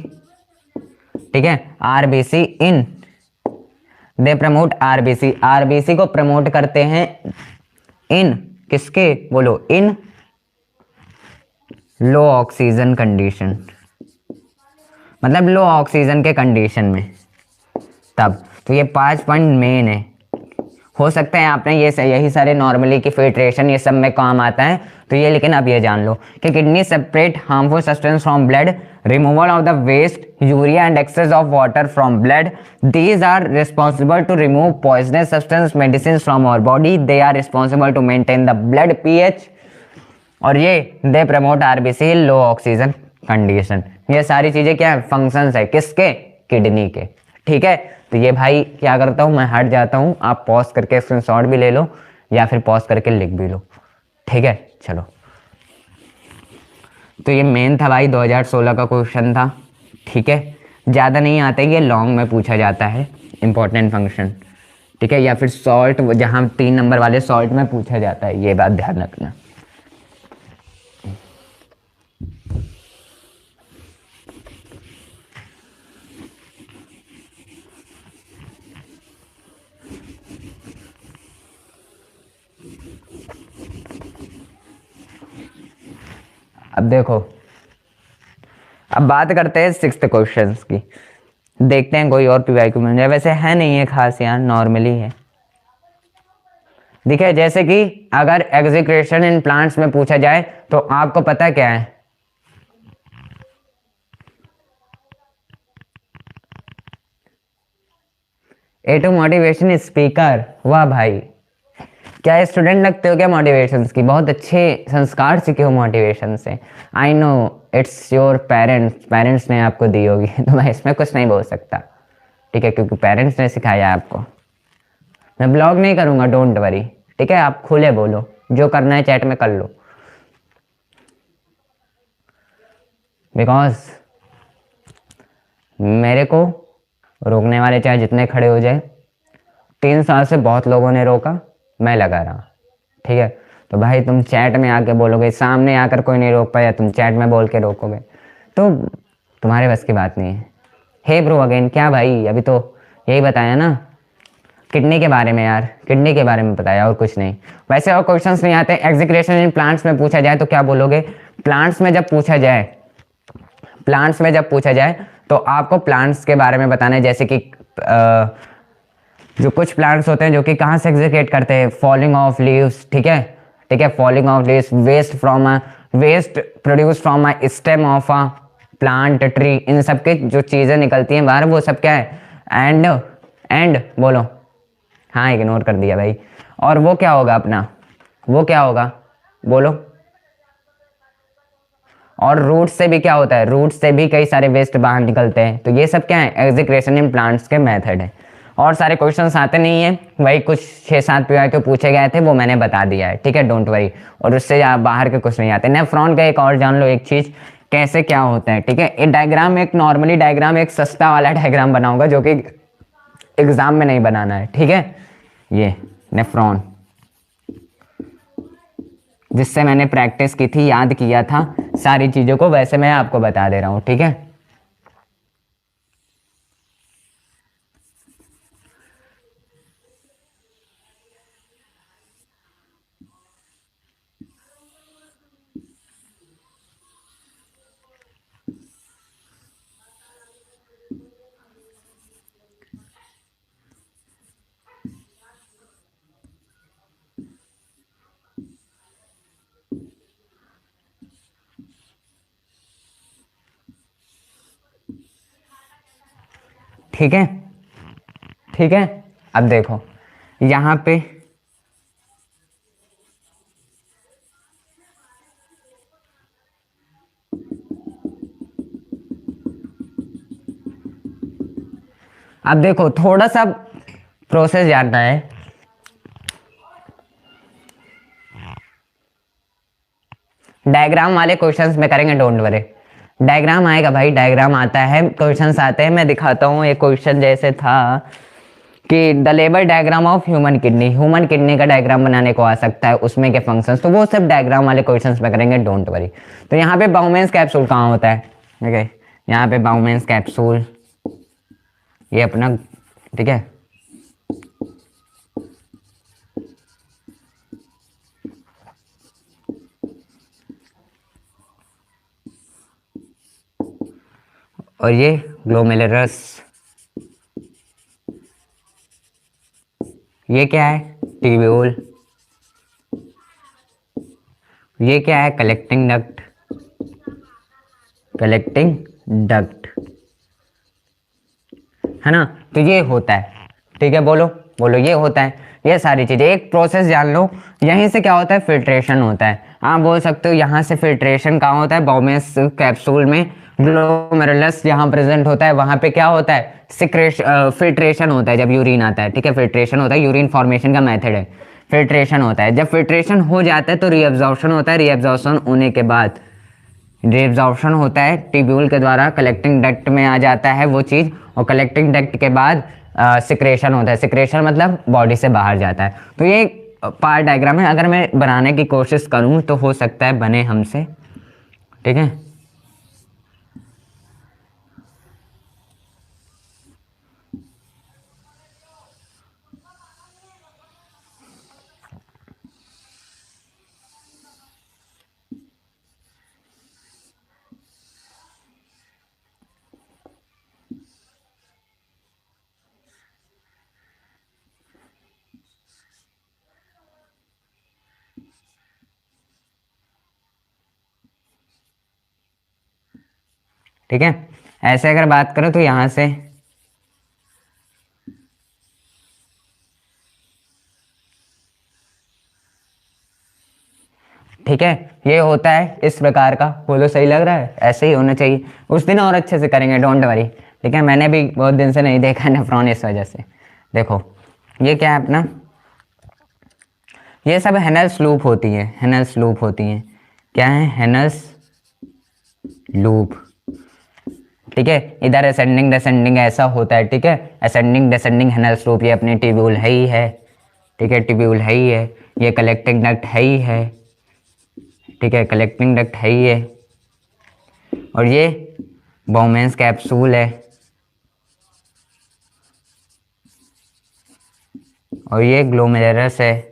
ठीक है, आरबीसी इन, दे प्रमोट आरबीसी, आरबीसी को प्रमोट करते हैं इन, किसके, बोलो, इन लो ऑक्सीजन कंडीशन, मतलब लो ऑक्सीजन के कंडीशन में, तब। तो ये 5 पॉइंट मेन है। हो सकता है आपने ये यही सारे नॉर्मली की फिल्ट्रेशन ये सब में काम आता है, तो ये, लेकिन अब ये जान लो कि kidney separate harmful substance from blood, removal of the waste urea and excess of water from blood, these are responsible to remove poisonous substance medicine from our body, they are responsible to maintain the blood pH, और ये they promote RBC low oxygen condition. ये सारी चीजें क्या है, functions है, किसके, kidney के, ठीक है। तो ये भाई क्या करता हूँ मैं, हट जाता हूँ, आप पॉज करके स्क्रीनशॉट भी ले लो या फिर पॉज करके लिख भी लो, ठीक है। चलो, तो ये मेन था भाई, 2016 का क्वेश्चन था, ठीक है। ज़्यादा नहीं आता, ये लॉन्ग में पूछा जाता है, इंपॉर्टेंट फंक्शन, ठीक है, या फिर सॉल्ट, जहाँ 3 नंबर वाले सॉल्ट में पूछा जाता है, ये बात ध्यान रखना। अब देखो, अब बात करते हैं 6th क्वेश्चन की, देखते हैं कोई और पीवाईक्यू मिल जाए, वैसे है नहीं है खास यार, नॉर्मली है। देखिए जैसे कि अगर एग्जीक्रेशन इन प्लांट्स में पूछा जाए तो आपको पता क्या है, एटू मोटिवेशन स्पीकर, वाह भाई, क्या स्टूडेंट लगते हो क्या मोटिवेशंस की, बहुत अच्छे संस्कार सीखे हो मोटिवेशन से। I know it's your parents, parents ने आपको दी होगी तो मैं इसमें कुछ नहीं बोल सकता, ठीक है, क्योंकि पेरेंट्स ने सिखाया आपको। मैं ब्लॉग नहीं करूँगा, डोंट वरी, ठीक है, आप खुले बोलो, जो करना है चैट में कर लो, बिकॉज मेरे को रोकने वाले चाहे जितने खड़े हो जाए, 3 साल से बहुत लोगों ने रोका, मैं लगा रहा, ठीक है। तो भाई तुम चैट में आके बोलोगे, सामने आकर कोई नहीं रोक पाया, तुम चैट में बोल के रोकोगे, तो तुम्हारे बस की बात नहीं है। हे ब्रो अगेन, क्या भाई, अभी तो यही बताया ना, किडनी के बारे में यार, किडनी के बारे में बताया और कुछ नहीं। वैसे और क्वेश्चंस नहीं आते। एग्जीक्रेशन इन प्लांट्स में पूछा जाए तो क्या बोलोगे, प्लांट्स में जब पूछा जाए, प्लांट्स में जब पूछा जाए तो आपको प्लांट्स के बारे में बताना है, जैसे कि जो कुछ प्लांट्स होते हैं जो कि कहाँ से एग्जीक्रेट करते हैं, फॉलिंग ऑफ लीव्स, ठीक है, ठीक है, falling of leaves, waste from a, waste produce from a stem of a plant tree, इन सब के जो चीज़ें निकलती हैं बाहर, वो सब क्या है, एंड बोलो, हाँ इग्नोर कर दिया भाई, और वो क्या होगा अपना, वो क्या होगा, बोलो। और रूट से भी क्या होता है, रूट से भी कई सारे वेस्ट बाहर निकलते हैं, तो ये सब क्या है, एग्जीक्रेशन इन प्लांट्स के मेथड है। और सारे क्वेश्चंस आते नहीं है, वही कुछ 6-7 पीआई के पूछे गए थे, वो मैंने बता दिया है, ठीक है, डोंट वरी। और उससे बाहर के कुछ नहीं आते। नेफ्रॉन का एक और जान लो एक चीज़, कैसे क्या होता है, ठीक है। एक डायग्राम, एक नॉर्मली डायग्राम, एक सस्ता वाला डायग्राम बनाऊंगा जो कि एग्जाम में नहीं बनाना है, ठीक है। ये नेफ्रॉन जिससे मैंने प्रैक्टिस की थी, याद किया था सारी चीज़ों को, वैसे मैं आपको बता दे रहा हूँ, ठीक है। ठीक है, ठीक है। अब देखो यहाँ पे अब देखो थोड़ा सा प्रोसेस जानना है। डायग्राम वाले क्वेश्चंस में करेंगे, डोंट वरी। डायग्राम आएगा भाई, डायग्राम आता है, क्वेश्चंस आते हैं। मैं दिखाता हूँ एक क्वेश्चन जैसे था कि the labour diagram of human kidney का डायग्राम बनाने को आ सकता है, उसमें के फंक्शंस, तो वो सब डायग्राम वाले क्वेश्चंस में करेंगे, डोंट वरी। तो यहाँ पे बाउमेंस कैप्सूल कहाँ होता है? ओके, यहाँ पे बाउमेंस कैप्सूल ये अपना, ठीक है। और ये ग्लोमेरुलस, ये क्या है? ट्यूब्यूल। ये क्या है? कलेक्टिंग डक्ट, कलेक्टिंग डक्ट, है ना। तो ये होता है, ठीक है, बोलो बोलो, ये होता है। ये सारी चीजें एक प्रोसेस जान लो। यहीं से क्या होता है? फिल्ट्रेशन होता है। आप बोल सकते हो यहाँ से फिल्ट्रेशन कहाँ होता है? बाउमेंस कैप्सूल में ग्लोमेरुलस यहाँ प्रेजेंट होता है, वहां पे क्या होता है? फिल्ट्रेशन होता है जब यूरिन आता है, ठीक है। फिल्ट्रेशन होता है, यूरिन फॉर्मेशन का मेथड है, फिल्ट्रेशन होता है। जब फिल्ट्रेशन हो जाता है तो रीअब्जॉर्प्शन होता है, रीअब्जॉर्प्शन होने के बाद रीअब्जॉर्प्शन होता है ट्यूब्यूल के द्वारा, कलेक्टिंग डक्ट में आ जाता है वो चीज़, और कलेक्टिंग डक्ट के बाद सिक्रेशन होता है। सिक्रेशन मतलब बॉडी से बाहर जाता है। तो ये पार्ट डायग्राम है, अगर मैं बनाने की कोशिश करूं तो हो सकता है बने हमसे, ठीक है। ठीक है, ऐसे अगर बात करो तो यहां से ठीक है, ये होता है इस प्रकार का। बोलो सही लग रहा है? ऐसे ही होना चाहिए। उस दिन और अच्छे से करेंगे, डोंट वरी, ठीक है। मैंने भी बहुत दिन से नहीं देखा नेफ्रॉन, इस वजह से। देखो ये क्या है अपना, ये सब हेनल्स लूप होती है, हेनल्स लूप होती हैं। क्या है? हेनल्स लूप, ठीक है। इधर असेंडिंग डिसेंडिंग ऐसा होता है, ठीक है। असेंडिंग डिसेंडिंग हेनल्स लूप, ये अपनी ट्यूब्यूल है ही है, ठीक है, ट्यूब्यूल है ही है। ये कलेक्टिंग डक्ट है ही है, ठीक है, कलेक्टिंग डक्ट है ही है। और ये बाउमेंस कैप्सूल है, और ये ग्लोमेरुलस है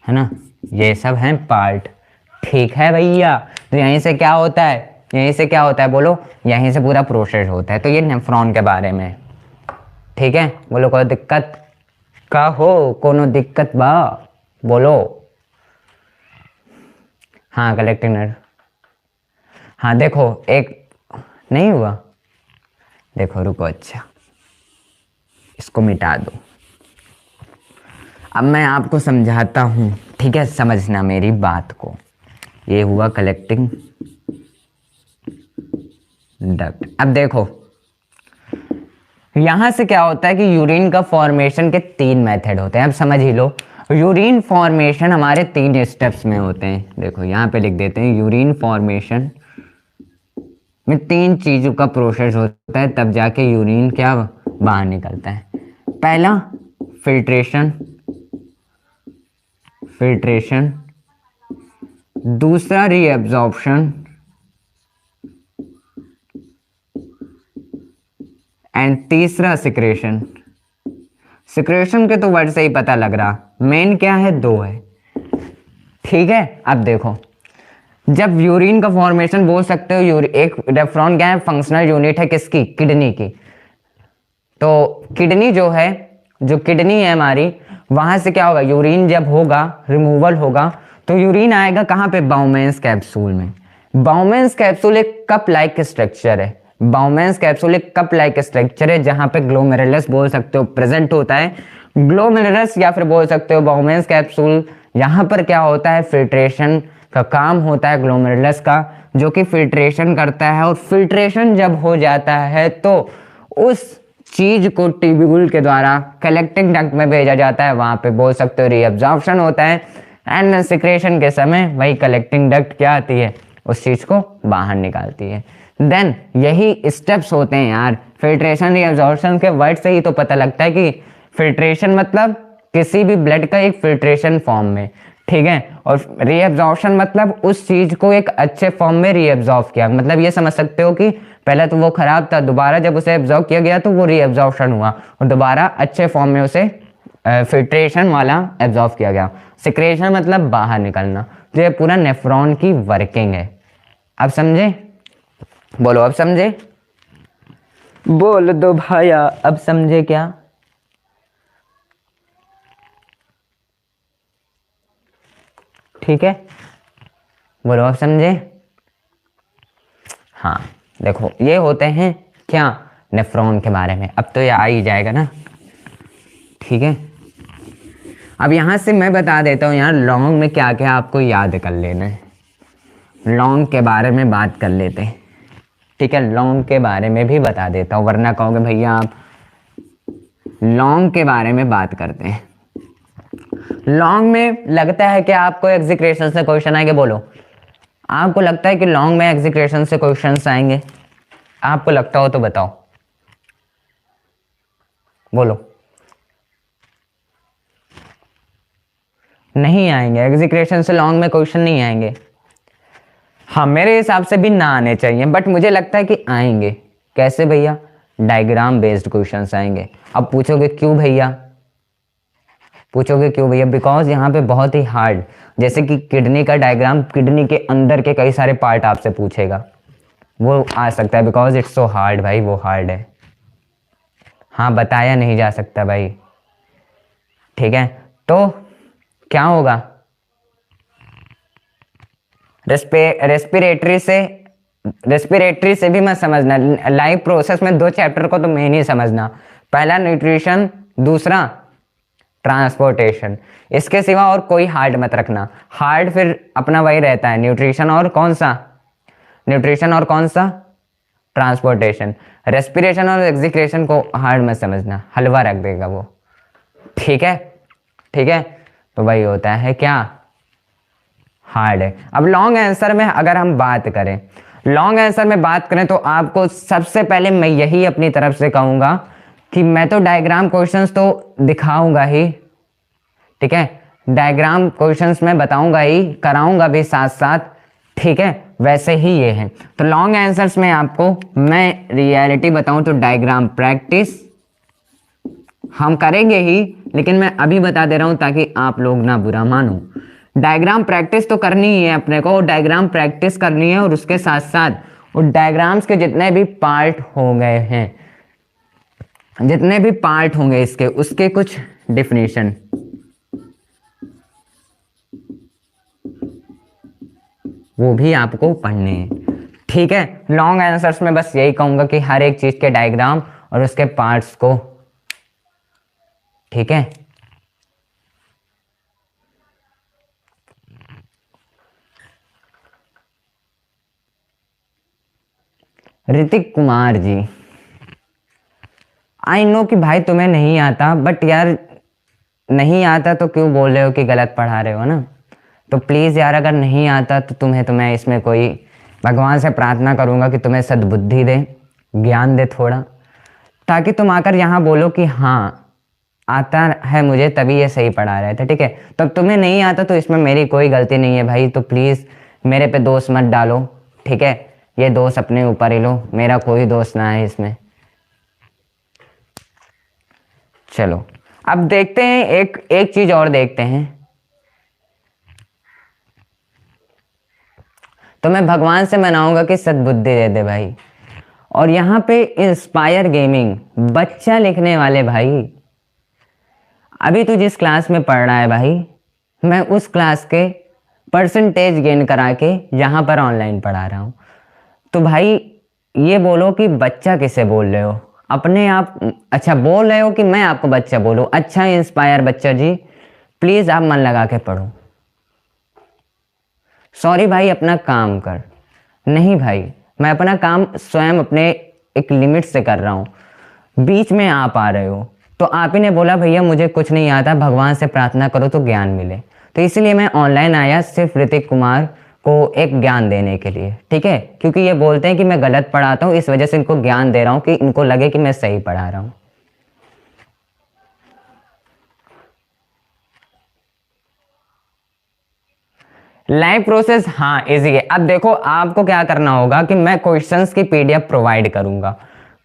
ना। ये सब हैं पार्ट, ठीक है भैया। तो यहीं से क्या होता है? यहीं से क्या होता है? बोलो, यहीं से पूरा प्रोसेस होता है। तो ये नेफ्रॉन के बारे में, ठीक है। बोलो कोई दिक्कत का हो? कोनो दिक्कत बा? बोलो। हाँ, कलेक्टिंग नर्व, हाँ देखो एक नहीं हुआ, देखो रुको, अच्छा इसको मिटा दो। अब मैं आपको समझाता हूँ, ठीक है, समझना मेरी बात को। ये हुआ कलेक्टिंग डक्ट। अब देखो यहां से क्या होता है कि यूरिन का फॉर्मेशन के 3 मेथड होते हैं। अब समझ ही लो, यूरिन फॉर्मेशन हमारे 3 स्टेप्स में होते हैं। देखो यहाँ पे लिख देते हैं, यूरिन फॉर्मेशन में 3 चीजों का प्रोसेस होता है, तब जाके यूरिन क्या बाहर निकलता है। पहला फिल्ट्रेशन, फिल्ट्रेशन। दूसरा रीअब्जॉर्प्शन, एंड तीसरा सिक्रेशन। सिक्रेशन के तो वर्ड से ही पता लग रहा, मेन क्या है? 2 है, ठीक है। अब देखो, जब यूरिन का फॉर्मेशन बोल सकते हो, एक नेफ्रॉन क्या है? फंक्शनल यूनिट है किसकी? किडनी की। तो किडनी जो है, जो किडनी है हमारी, वहां से क्या होगा? यूरिन जब होगा, रिमूवल होगा, तो यूरिन आएगा कहाँ पे? बाउमेंस कैप्सूल में। बाउमेंस कैप्सूल एक कप लाइक स्ट्रक्चर है। बाउमेंस कैप्सूल एक कप लाइक स्ट्रक्चर है जहां पे ग्लोमेरुलस बोल सकते हो प्रेजेंट होता है। ग्लोमेरुलस या फिर बोल सकते हो बाउमेंस कैप्सूल। यहाँ पर क्या होता है, फिल्ट्रेशन का काम होता है ग्लोमेरुलस का, जो कि फिल्ट्रेशन करता है। और फिल्ट्रेशन जब हो जाता है तो उस चीज को ट्यूब्यूल के द्वारा कलेक्टिंग डक्ट में भेजा जाता है। वहां पे बोल सकते हो रीअब्जॉर्प्शन होता है। एंड सिक्रेशन के समय वही कलेक्टिंग डक्ट क्या आती है, उस चीज को बाहर निकालती है। देन यही स्टेप्स होते हैं यार। फिल्ट्रेशन रीअब्जॉर्प्शन के वर्ड से ही तो पता लगता है कि फिल्ट्रेशन मतलब किसी भी ब्लड का एक फिल्ट्रेशन फॉर्म में, ठीक है। और रीअब्जॉर्प्शन मतलब उस चीज को एक अच्छे फॉर्म में रीअब्जॉर्ब किया। मतलब ये समझ सकते हो कि पहले तो वो खराब था, दोबारा जब उसे एब्जॉर्ब किया गया तो वो रीअब्जॉर्प्शन हुआ और दोबारा अच्छे फॉर्म में उसे फिल्ट्रेशन वाला एब्जॉर्ब किया गया। सिक्रेशन मतलब बाहर निकलना। तो ये पूरा नेफ्रॉन की वर्किंग है। अब समझे? बोलो अब समझे? बोल दो भाया अब समझे क्या? ठीक है, बोलो अब समझे? हाँ देखो, ये होते हैं क्या, नेफ्रॉन के बारे में। अब तो ये आ ही जाएगा ना, ठीक है। अब यहाँ से मैं बता देता हूँ यार लॉन्ग में क्या क्या आपको याद कर लेना है। लॉन्ग के बारे में बात कर लेते हैं, ठीक है। लॉन्ग के बारे में भी बता देता हूँ, वरना कहोगे भैया आप लॉन्ग के बारे में बात करते हैं। लॉन्ग में लगता है कि आपको एग्जीक्यूशन से क्वेश्चन आएंगे। बोलो, आपको लगता है कि लॉन्ग में एग्जीक्यूशन से क्वेश्चंस आएंगे? आपको लगता हो तो बताओ, बोलो। नहीं आएंगे, एग्जीक्यूशन से लॉन्ग में क्वेश्चन नहीं आएंगे। हाँ मेरे हिसाब से भी ना आने चाहिए, बट मुझे लगता है कि आएंगे। कैसे भैया? डायग्राम बेस्ड क्वेश्चंस आएंगे। अब पूछोगे क्यों भैया? पूछोगे क्यों भैया? बिकॉज यहाँ पे बहुत ही हार्ड, जैसे कि किडनी का डायग्राम, किडनी के अंदर के कई सारे पार्ट आपसे पूछेगा, वो आ सकता है। बिकॉज इट्स सो हार्ड भाई, वो हार्ड है। हाँ बताया नहीं जा सकता भाई, ठीक है। तो क्या होगा, रेस्पिरेटरी से भी मत समझना। लाइफ प्रोसेस में 2 चैप्टर को तो मेन ही समझना। पहला न्यूट्रिशन, दूसरा ट्रांसपोर्टेशन। इसके सिवा और कोई हार्ड मत रखना। हार्ड फिर अपना वही रहता है, न्यूट्रिशन और कौन सा, ट्रांसपोर्टेशन। रेस्पिरेशन और एक्सक्रीशन को हार्ड मत समझना, हलवा रख देगा वो, ठीक है, ठीक है। तो वही होता है क्या, हार्ड है। अब लॉन्ग आंसर में अगर हम बात करें, तो आपको सबसे पहले मैं यही अपनी तरफ से कहूंगा कि मैं तो डायग्राम क्वेश्चंस तो दिखाऊंगा ही, ठीक है। डायग्राम क्वेश्चंस मैं बताऊंगा ही, कराऊंगा भी साथ साथ, ठीक है। वैसे ही ये है। तो लॉन्ग आंसर्स में आपको मैं रियलिटी बताऊं तो डायग्राम प्रैक्टिस हम करेंगे ही, लेकिन मैं अभी बता दे रहा हूं ताकि आप लोग ना बुरा मानो। डायग्राम प्रैक्टिस तो करनी ही है अपने को, डायग्राम प्रैक्टिस करनी है। और उसके साथ साथ वो डायग्राम्स के जितने भी पार्ट हो गए हैं, जितने भी पार्ट होंगे इसके, उसके कुछ डिफिनीशन, वो भी आपको पढ़ने हैं, ठीक है। लॉन्ग आंसर्स में बस यही कहूंगा कि हर एक चीज के डायग्राम और उसके पार्ट्स को, ठीक है। ऋतिक कुमार जी, आई नो कि भाई तुम्हें नहीं आता, बट यार नहीं आता तो क्यों बोल रहे हो कि गलत पढ़ा रहे हो ना। तो प्लीज़ यार अगर नहीं आता तो मैं इसमें कोई भगवान से प्रार्थना करूंगा कि तुम्हें सद्बुद्धि दे, ज्ञान दे थोड़ा, ताकि तुम आकर यहाँ बोलो कि हाँ आता है मुझे, तभी ये सही पढ़ा रहे थे, ठीक है। तब तुम्हें नहीं आता तो इसमें मेरी कोई गलती नहीं है भाई। तो प्लीज़ मेरे पे दोष मत डालो, ठीक है। ये दोष अपने ऊपर ही लो, मेरा कोई दोष ना है इसमें। चलो अब देखते हैं, एक चीज और देखते हैं। तो मैं भगवान से मनाऊंगा कि सद्बुद्धि दे दे भाई। और यहाँ पे इंस्पायर गेमिंग, बच्चा लिखने वाले भाई, अभी तू जिस क्लास में पढ़ रहा है भाई, मैं उस क्लास के परसेंटेज गेन करा के यहाँ पर ऑनलाइन पढ़ा रहा हूँ। तो भाई ये बोलो कि बच्चा किसे बोल रहे हो, अपने आप? अच्छा बोल रहे हो कि मैं आपको बच्चा बोलूँ? अच्छा इंस्पायर बच्चा जी, प्लीज़ आप मन लगा के पढ़ो। सॉरी भाई, अपना काम कर। नहीं भाई, मैं अपना काम स्वयं अपने एक लिमिट से कर रहा हूँ, बीच में आप आ रहे हो। तो आप ही ने बोला भैया मुझे कुछ नहीं आता, भगवान से प्रार्थना करो तो ज्ञान मिले, तो इसलिए मैं ऑनलाइन आया सिर्फ ऋतिक कुमार को एक ज्ञान देने के लिए, ठीक है? क्योंकि ये बोलते हैं कि मैं गलत पढ़ाता हूँ, इस वजह से इनको ज्ञान दे रहा हूँ कि इनको लगे कि मैं सही पढ़ा रहा हूँ। लाइव प्रोसेस हाँ इजी है। अब देखो आपको क्या करना होगा कि मैं क्वेश्चंस की पीडीएफ प्रोवाइड करूंगा,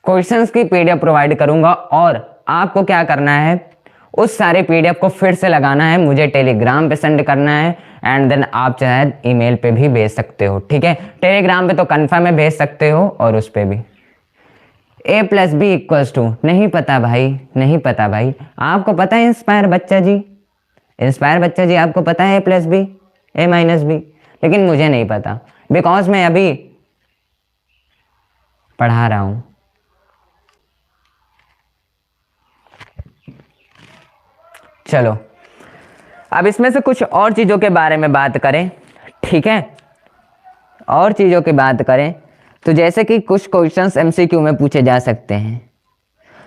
क्वेश्चंस की पीडीएफ प्रोवाइड करूंगा, और आपको क्या करना है, उस सारे पीडीएफ को फिर से लगाना है, मुझे टेलीग्राम पे सेंड करना है, एंड देन आप चाहे ईमेल पे भी भेज सकते हो, ठीक है? टेलीग्राम पे तो कन्फर्म है भेज सकते हो, और उस पे भी। a+b=, नहीं पता भाई, नहीं पता भाई। आपको पता है इंस्पायर बच्चा जी? इंस्पायर बच्चा जी आपको पता है a+b, a-b? लेकिन मुझे नहीं पता, बिकॉज मैं अभी पढ़ा रहा हूं। चलो अब इसमें से कुछ और चीज़ों के बारे में बात करें, ठीक है? और चीज़ों की बात करें तो जैसे कि कुछ क्वेश्चंस एमसीक्यू में पूछे जा सकते हैं।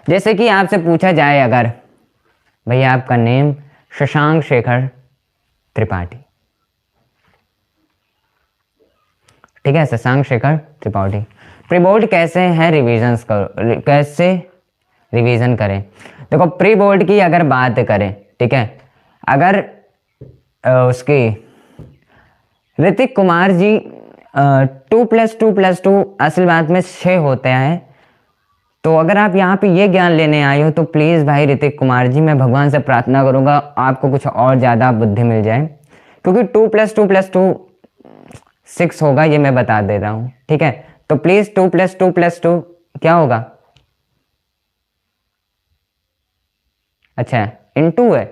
जैसे कि आपसे पूछा जाए अगर भैया आपका नेम शशांक शेखर त्रिपाठी, ठीक है? शशांक शेखर त्रिपाठी। प्री बोर्ड कैसे है रिविजन करो, कैसे रिवीजन करें? देखो प्री बोर्ड की अगर बात करें, ठीक है, अगर उसकी ऋतिक कुमार जी 2+2+2 असल बात में 6 होते हैं, तो अगर आप यहाँ पे ये ज्ञान लेने आए हो तो प्लीज़ भाई ऋतिक कुमार जी, मैं भगवान से प्रार्थना करूँगा आपको कुछ और ज़्यादा बुद्धि मिल जाए, क्योंकि 2+2+2 6 होगा, ये मैं बता दे रहा हूँ, ठीक है? तो प्लीज़ 2+2+2 क्या होगा? अच्छा इन2 है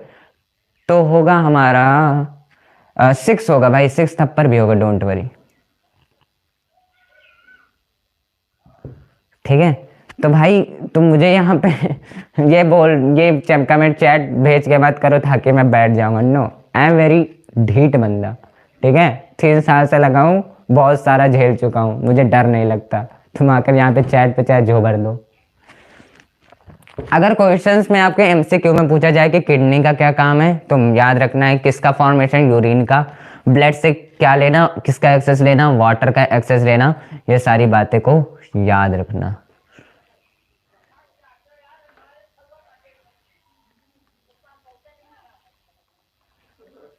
तो होगा हमारा 6 होगा भाई, 6 थप्पर भी होगा, डोंट वरी, ठीक है? तो भाई तुम मुझे यहाँ पे ये कमेंट चैट भेज के बात करो ताकि मैं बैठ जाऊंगा। नो, आई एम वेरी ढीठ बंदा, ठीक है? 3 साल से लगा हूँ, बहुत सारा झेल चुका हूँ, मुझे डर नहीं लगता। तुम आकर यहाँ पे चैट पे चाहे जो भर दो। अगर क्वेश्चंस में आपके एमसीक्यू में पूछा जाए कि किडनी का क्या काम है, तो याद रखना है किसका फॉर्मेशन, यूरिन का, ब्लड से क्या लेना, किसका एक्सेस लेना, वाटर का एक्सेस लेना, ये सारी बातें को याद रखना।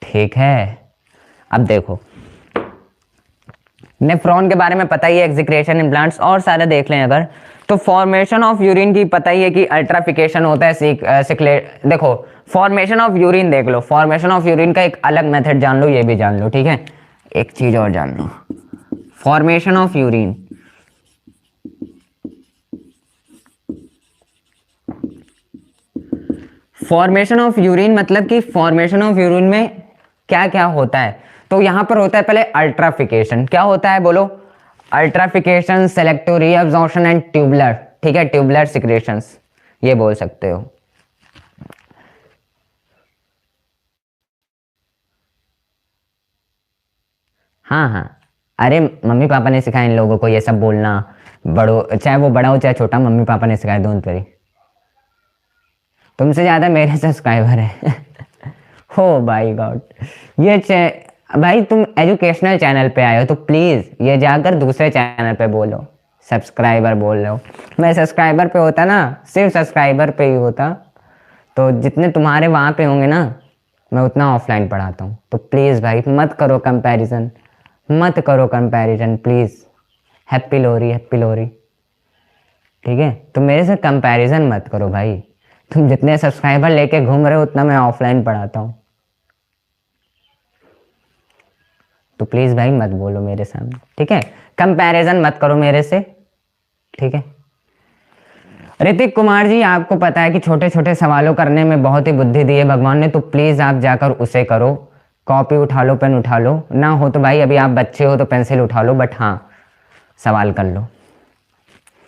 ठीक है, अब देखो नेफ्रॉन के बारे में पता ही है, एक्सिक्रेशन, इम्प्लांट्स और सारे देख लें अगर, तो फॉर्मेशन ऑफ यूरिन की पता ही है कि अल्ट्राफिकेशन होता है, देखो फॉर्मेशन ऑफ यूरिन देख लो, फॉर्मेशन ऑफ यूरिन का एक अलग मेथड जान लो, ये भी जान लो, ठीक है? एक चीज और जान लो, formation of urine, formation of urine मतलब कि फॉर्मेशन ऑफ यूरिन में क्या क्या होता है? तो यहां पर होता है पहले अल्ट्राफिकेशन। क्या होता है बोलो? अल्ट्राफिकेशन, सेलेक्टिव रीअब्जॉर्प्शन एंड ट्यूबुलर, ठीक है? ट्यूबुलर सिक्रेशंस, ये बोल सकते हो। हाँ हाँ, अरे मम्मी पापा ने सिखाया इन लोगों को ये सब बोलना, बड़ो चाहे वो बड़ा हो चाहे छोटा, मम्मी पापा ने सिखाया, डोंट वरी। तुमसे ज़्यादा मेरे सब्सक्राइबर है हो भाई गॉड, भाई तुम एजुकेशनल चैनल पे आए हो तो प्लीज़ ये जाकर दूसरे चैनल पे बोलो, सब्सक्राइबर बोल रहे हो। मैं सब्सक्राइबर पे होता ना, सिर्फ सब्सक्राइबर पे ही होता, तो जितने तुम्हारे वहाँ पे होंगे ना, मैं उतना ऑफलाइन पढ़ाता हूँ। तो प्लीज़ भाई मत करो कंपैरिजन, मत करो comparison please. Happy Lohri, happy Lohri, ठीक है? तो मेरे से कंपैरिजन मत करो भाई, तुम जितने सब्सक्राइबर लेके घूम रहे हो उतना मैं ऑफलाइन पढ़ाता हूँ। तो प्लीज़ भाई मत बोलो मेरे सामने, ठीक है? कंपैरिजन मत करो मेरे से, ठीक है? ऋतिक कुमार जी, आपको पता है कि छोटे छोटे सवालों करने में बहुत ही बुद्धि दी है भगवान ने, तो प्लीज़ आप जाकर उसे करो, कॉपी उठा लो, पेन उठा लो, ना हो तो भाई अभी आप बच्चे हो तो पेंसिल उठा लो, बट हाँ सवाल कर लो।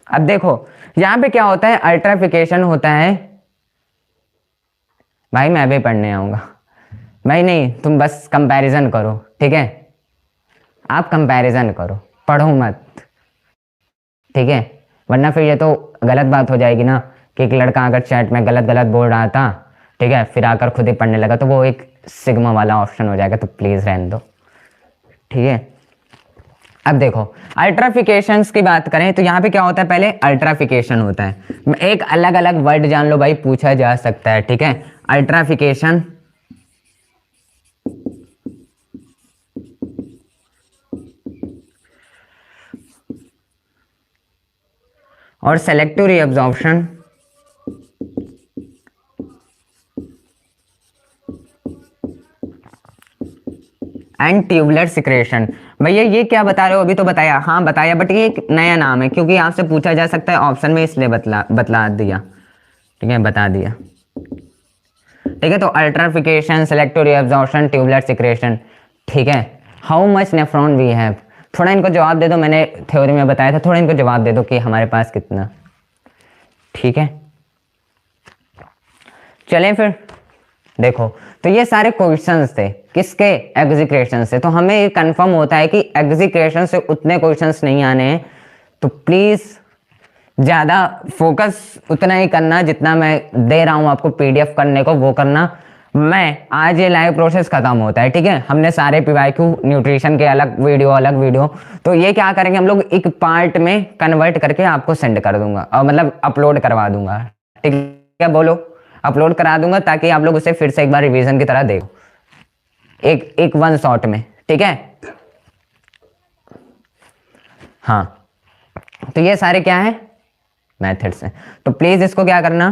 अब देखो यहाँ पे क्या होता है, अल्ट्राफिकेशन होता है। भाई मैं भी पढ़ने आऊँगा भाई, नहीं तुम बस कंपैरिजन करो, ठीक है, आप कंपैरिजन करो, पढ़ो मत, ठीक है, वरना फिर ये तो गलत बात हो जाएगी ना कि एक लड़का अगर चैट में गलत गलत बोल रहा था, ठीक है, फिर आकर खुद ही पढ़ने लगा, तो वो एक सिग्मा वाला ऑप्शन हो जाएगा, तो प्लीज़ रहने दो, ठीक है। अब देखो अल्ट्राफिकेशंस की बात करें तो यहाँ पे क्या होता है, पहले अल्ट्राफिकेशन होता है, एक अलग अलग वर्ड जान लो भाई, पूछा जा सकता है, ठीक है। अल्ट्राफिकेशन और selective reabsorption and tubular secretion. भैया ये क्या बता रहे हो, अभी तो बताया, हाँ बताया, बट ये एक नया नाम है क्योंकि आपसे पूछा जा सकता है ऑप्शन में, इसलिए बतला दिया, ठीक है, बता दिया, ठीक है। तो ultrafiltration, selective reabsorption, tubular secretion, ठीक है। How much nephron we have, थोड़ा इनको जवाब दे दो, मैंने थ्योरी में बताया था, थोड़ा इनको जवाब दे दो कि हमारे पास कितना, ठीक है। चलें फिर देखो, तो ये सारे क्वेश्चंस थे किसके, एग्जीक्रेशन से, तो हमें ये कंफर्म होता है कि एग्जीक्रेशन से उतने क्वेश्चंस नहीं आने हैं, तो प्लीज ज़्यादा फोकस उतना ही करना जितना मैं दे रहा हूँ आपको पीडीएफ करने को, वो करना। मैं आज ये लाइव प्रोसेस खत्म होता है, ठीक है, हमने सारे पीवाईक्यू न्यूट्रिशन के अलग वीडियो, तो ये क्या करेंगे हम लोग, एक पार्ट में कन्वर्ट करके आपको सेंड कर दूंगा, और मतलब अपलोड करवा दूंगा, ठीक है, बोलो, अपलोड करा दूंगा ताकि आप लोग उसे फिर से एक बार रिवीजन की तरह देखो, एक वन शॉट में, ठीक है। हाँ तो ये सारे क्या है, मेथड्स हैं, तो प्लीज इसको क्या करना,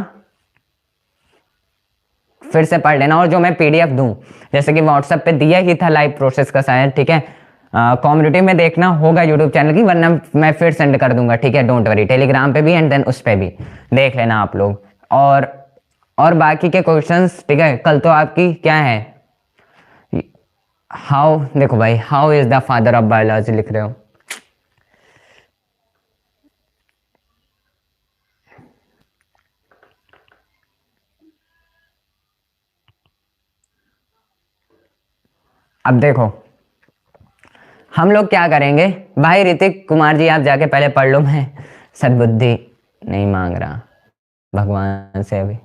फिर से पढ़ लेना, और जो मैं पीडीएफ दूं, जैसे कि व्हाट्सएप पे दिया ही था लाइव प्रोसेस का शायद, ठीक है, कम्युनिटी में देखना होगा यूट्यूब चैनल की, वरना मैं फिर सेंड कर दूंगा, ठीक है, डोंट वरी, टेलीग्राम पे भी एंड देन उस पे भी देख लेना आप लोग। और बाकी के क्वेश्चंस, ठीक है, कल तो आपकी क्या है, हाउ, देखो भाई, how is the father of biology लिख रहे हो, अब देखो हम लोग क्या करेंगे भाई, ऋतिक कुमार जी आप जाके पहले पढ़ लो, मैं सद्बुद्धि नहीं मांग रहा भगवान से अभी।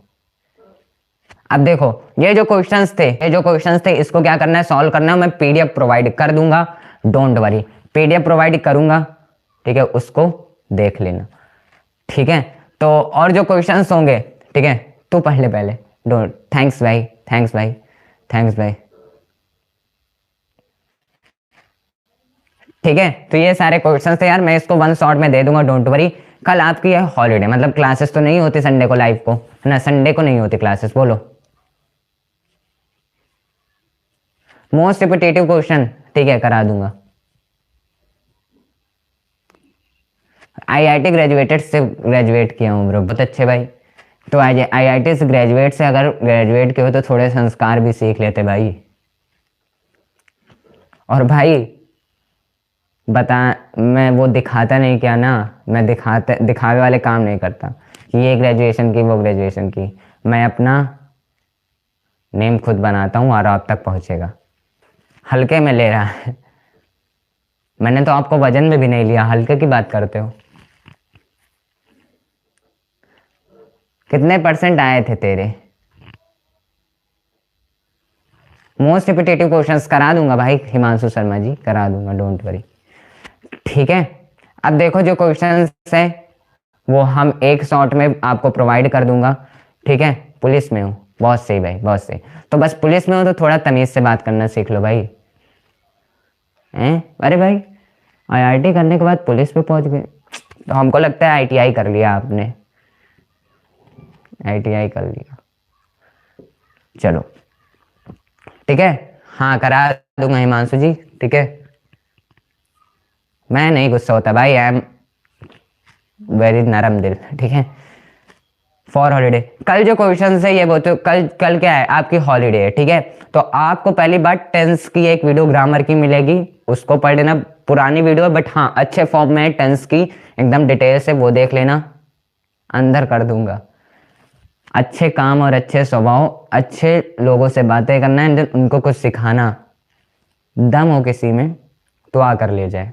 अब देखो ये जो क्वेश्चंस थे इसको क्या करना है, सॉल्व करना है, मैं पीडीएफ प्रोवाइड कर दूंगा, डोंट वरी, पीडीएफ प्रोवाइड करूंगा, ठीक है, उसको देख लेना, ठीक है। तो और जो क्वेश्चंस होंगे, ठीक है, तू पढ़ ले पहले, डोंट, थैंक्स भाई, थैंक्स भाई, थैंक्स भाई, ठीक है। तो ये सारे क्वेश्चंस थे यार, मैं इसको वन शॉट में दे दूंगा, डोंट वरी। कल आपकी है हॉलीडे, मतलब क्लासेस तो नहीं होती संडे को, लाइव को है ना, संडे को नहीं होती क्लासेस, बोलो। मोस्ट रिपीटेटिव क्वेश्चन, ठीक है, करा दूंगा। आईआईटी ग्रेजुएटेड से ग्रेजुएट किया हूँ ब्रो, बहुत अच्छे भाई। तो आईआईटी से ग्रेजुएट से अगर ग्रेजुएट किए हो तो थोड़े संस्कार भी सीख लेते भाई। और भाई बता, मैं वो दिखाता नहीं क्या ना, मैं दिखावे वाले काम नहीं करता कि ये ग्रेजुएशन की वो ग्रेजुएशन की, मैं अपना नेम खुद बनाता हूँ और आप तक पहुँचेगा। हल्के में ले रहा है, मैंने तो आपको वजन में भी नहीं लिया, हल्के की बात करते हो। कितने परसेंट आए थे तेरे? मोस्ट रिपीटेटिव क्वेश्चंस करा दूंगा भाई हिमांशु शर्मा जी, करा दूंगा, डोंट वरी, ठीक है। अब देखो जो क्वेश्चंस है वो हम एक शॉट में आपको प्रोवाइड कर दूंगा, ठीक है। पुलिस में हूँ, बहुत सही भाई, बहुत सही, तो बस पुलिस में हो तो थोड़ा तमीज से बात करना सीख लो भाई, हैं? अरे भाई आईआईटी करने के बाद पुलिस पे पहुंच गए, तो हमको लगता है आईटीआई कर लिया आपने, आईटीआई कर लिया, चलो ठीक है, हाँ करा दूंगा हिमांशु जी, ठीक है। मैं नहीं गुस्सा होता भाई, आई एम वेरी नरम दिल, ठीक है। For holiday. कल जो क्वेश्चन है ये वो तो कल कल क्या है, आपकी हॉलीडे है, ठीक है। तो आपको पहली बात टेंस की एक वीडियो ग्रामर की मिलेगी, उसको पढ़ लेना। पुरानी वीडियो बट हाँ अच्छे फॉर्म में है, टेंस की एकदम डिटेल से, वो देख लेना, अंदर कर दूंगा। अच्छे काम और अच्छे स्वभाव, अच्छे लोगों से बातें करना है, उनको कुछ सिखाना, दम हो किसी में तो आकर ले जाए,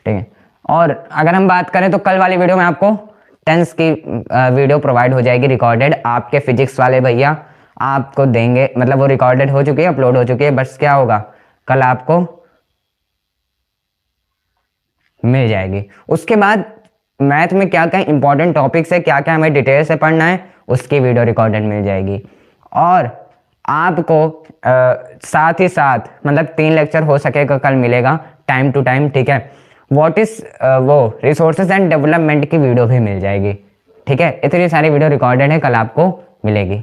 ठीक है। और अगर हम बात करें तो कल वाली वीडियो में आपको टेंस की वीडियो प्रोवाइड हो जाएगी रिकॉर्डेड, आपके फिजिक्स वाले भैया आपको देंगे, मतलब वो रिकॉर्डेड हो चुकी है, अपलोड हो चुकी है, बस क्या होगा कल आपको मिल जाएगी। उसके बाद मैथ में क्या क्या इंपॉर्टेंट टॉपिक्स है, क्या क्या हमें डिटेल से पढ़ना है, उसकी वीडियो रिकॉर्डेड मिल जाएगी। और आपको साथ ही साथ मतलब 3 लेक्चर हो सकेगा कल मिलेगा टाइम टू टाइम, ठीक है। व्हाट इज वो रिसोर्सेज एंड डेवलपमेंट की वीडियो भी मिल जाएगी, ठीक है। इतनी सारी वीडियो रिकॉर्डेड है, कल आपको मिलेगी।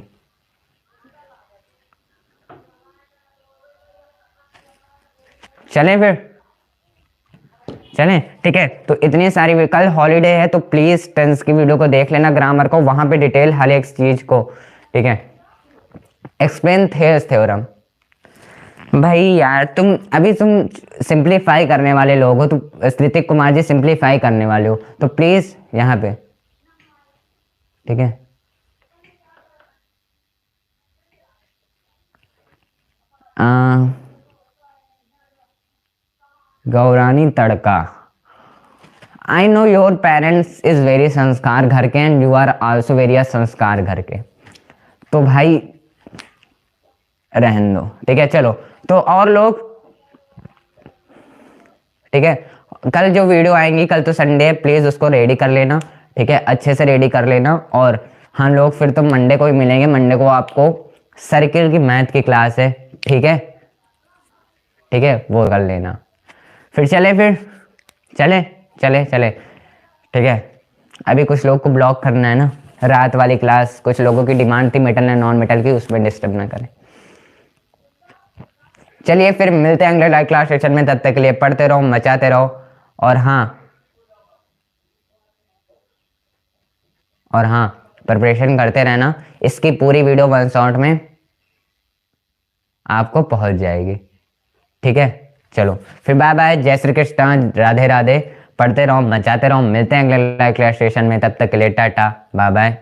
चलें फिर, चलें, ठीक है। तो इतनी सारी, कल हॉलीडे है तो प्लीज टेंस की वीडियो को देख लेना, ग्रामर को, वहां पे डिटेल हर एक चीज को, ठीक है। एक्सप्लेन थेयर्स थ्योरम, भाई यार तुम सिंप्लीफाई करने वाले लोग हो, तुम ऋतिक कुमार जी सिंप्लीफाई करने वाले हो, तो प्लीज यहाँ पे, ठीक है। गौरानी तड़का, I know your parents is very संस्कार घर के and you are also very संस्कार घर के, तो भाई रहन दो, ठीक है। चलो तो और लोग, ठीक है, कल जो वीडियो आएंगी, कल तो संडे है, प्लीज उसको रेडी कर लेना, ठीक है, अच्छे से रेडी कर लेना। और हम लोग फिर तो मंडे को ही मिलेंगे, मंडे को आपको सर्किल की मैथ की क्लास है, ठीक है, ठीक है, वो कर लेना। फिर चले, फिर चले चले चले, ठीक है। अभी कुछ लोग को ब्लॉक करना है ना, रात वाली क्लास, कुछ लोगों की डिमांड थी मेटल एंड नॉन मेटल की, उसमें डिस्टर्ब ना करें। चलिए फिर मिलते हैं अगले लाइव क्लास सेशन में, तब तक के लिए पढ़ते रहो, मचाते रहो। और हाँ प्रिपरेशन करते रहना, इसकी पूरी वीडियो 1 शॉट में आपको पहुंच जाएगी, ठीक है। चलो फिर बाय बाय, जय श्री कृष्ण, राधे राधे, पढ़ते रहो, मचाते रहो, मिलते हैं अगले लाइव क्लास सेशन में, तब तक के लिए tata bye bye,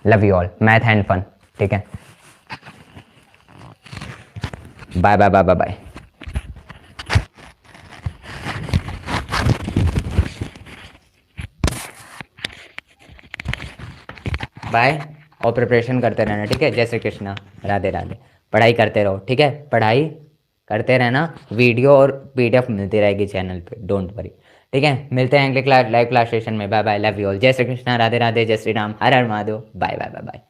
love you all, math and fun, ठीक है। Bye bye bye bye bye. Bye, और प्रिपरेशन करते रहना, ठीक है। जय श्री कृष्णा, राधे राधे, पढ़ाई करते रहो, ठीक है, पढ़ाई करते रहना, वीडियो और पीडीएफ मिलती रहेगी चैनल पे, डोंट वरी, ठीक है। मिलते हैं अगले लाइव क्लास सेशन में, bye bye, love you all, जय श्री कृष्णा, राधे राधे, जय श्री राम, हर हर Mahadev, bye bye bye bye.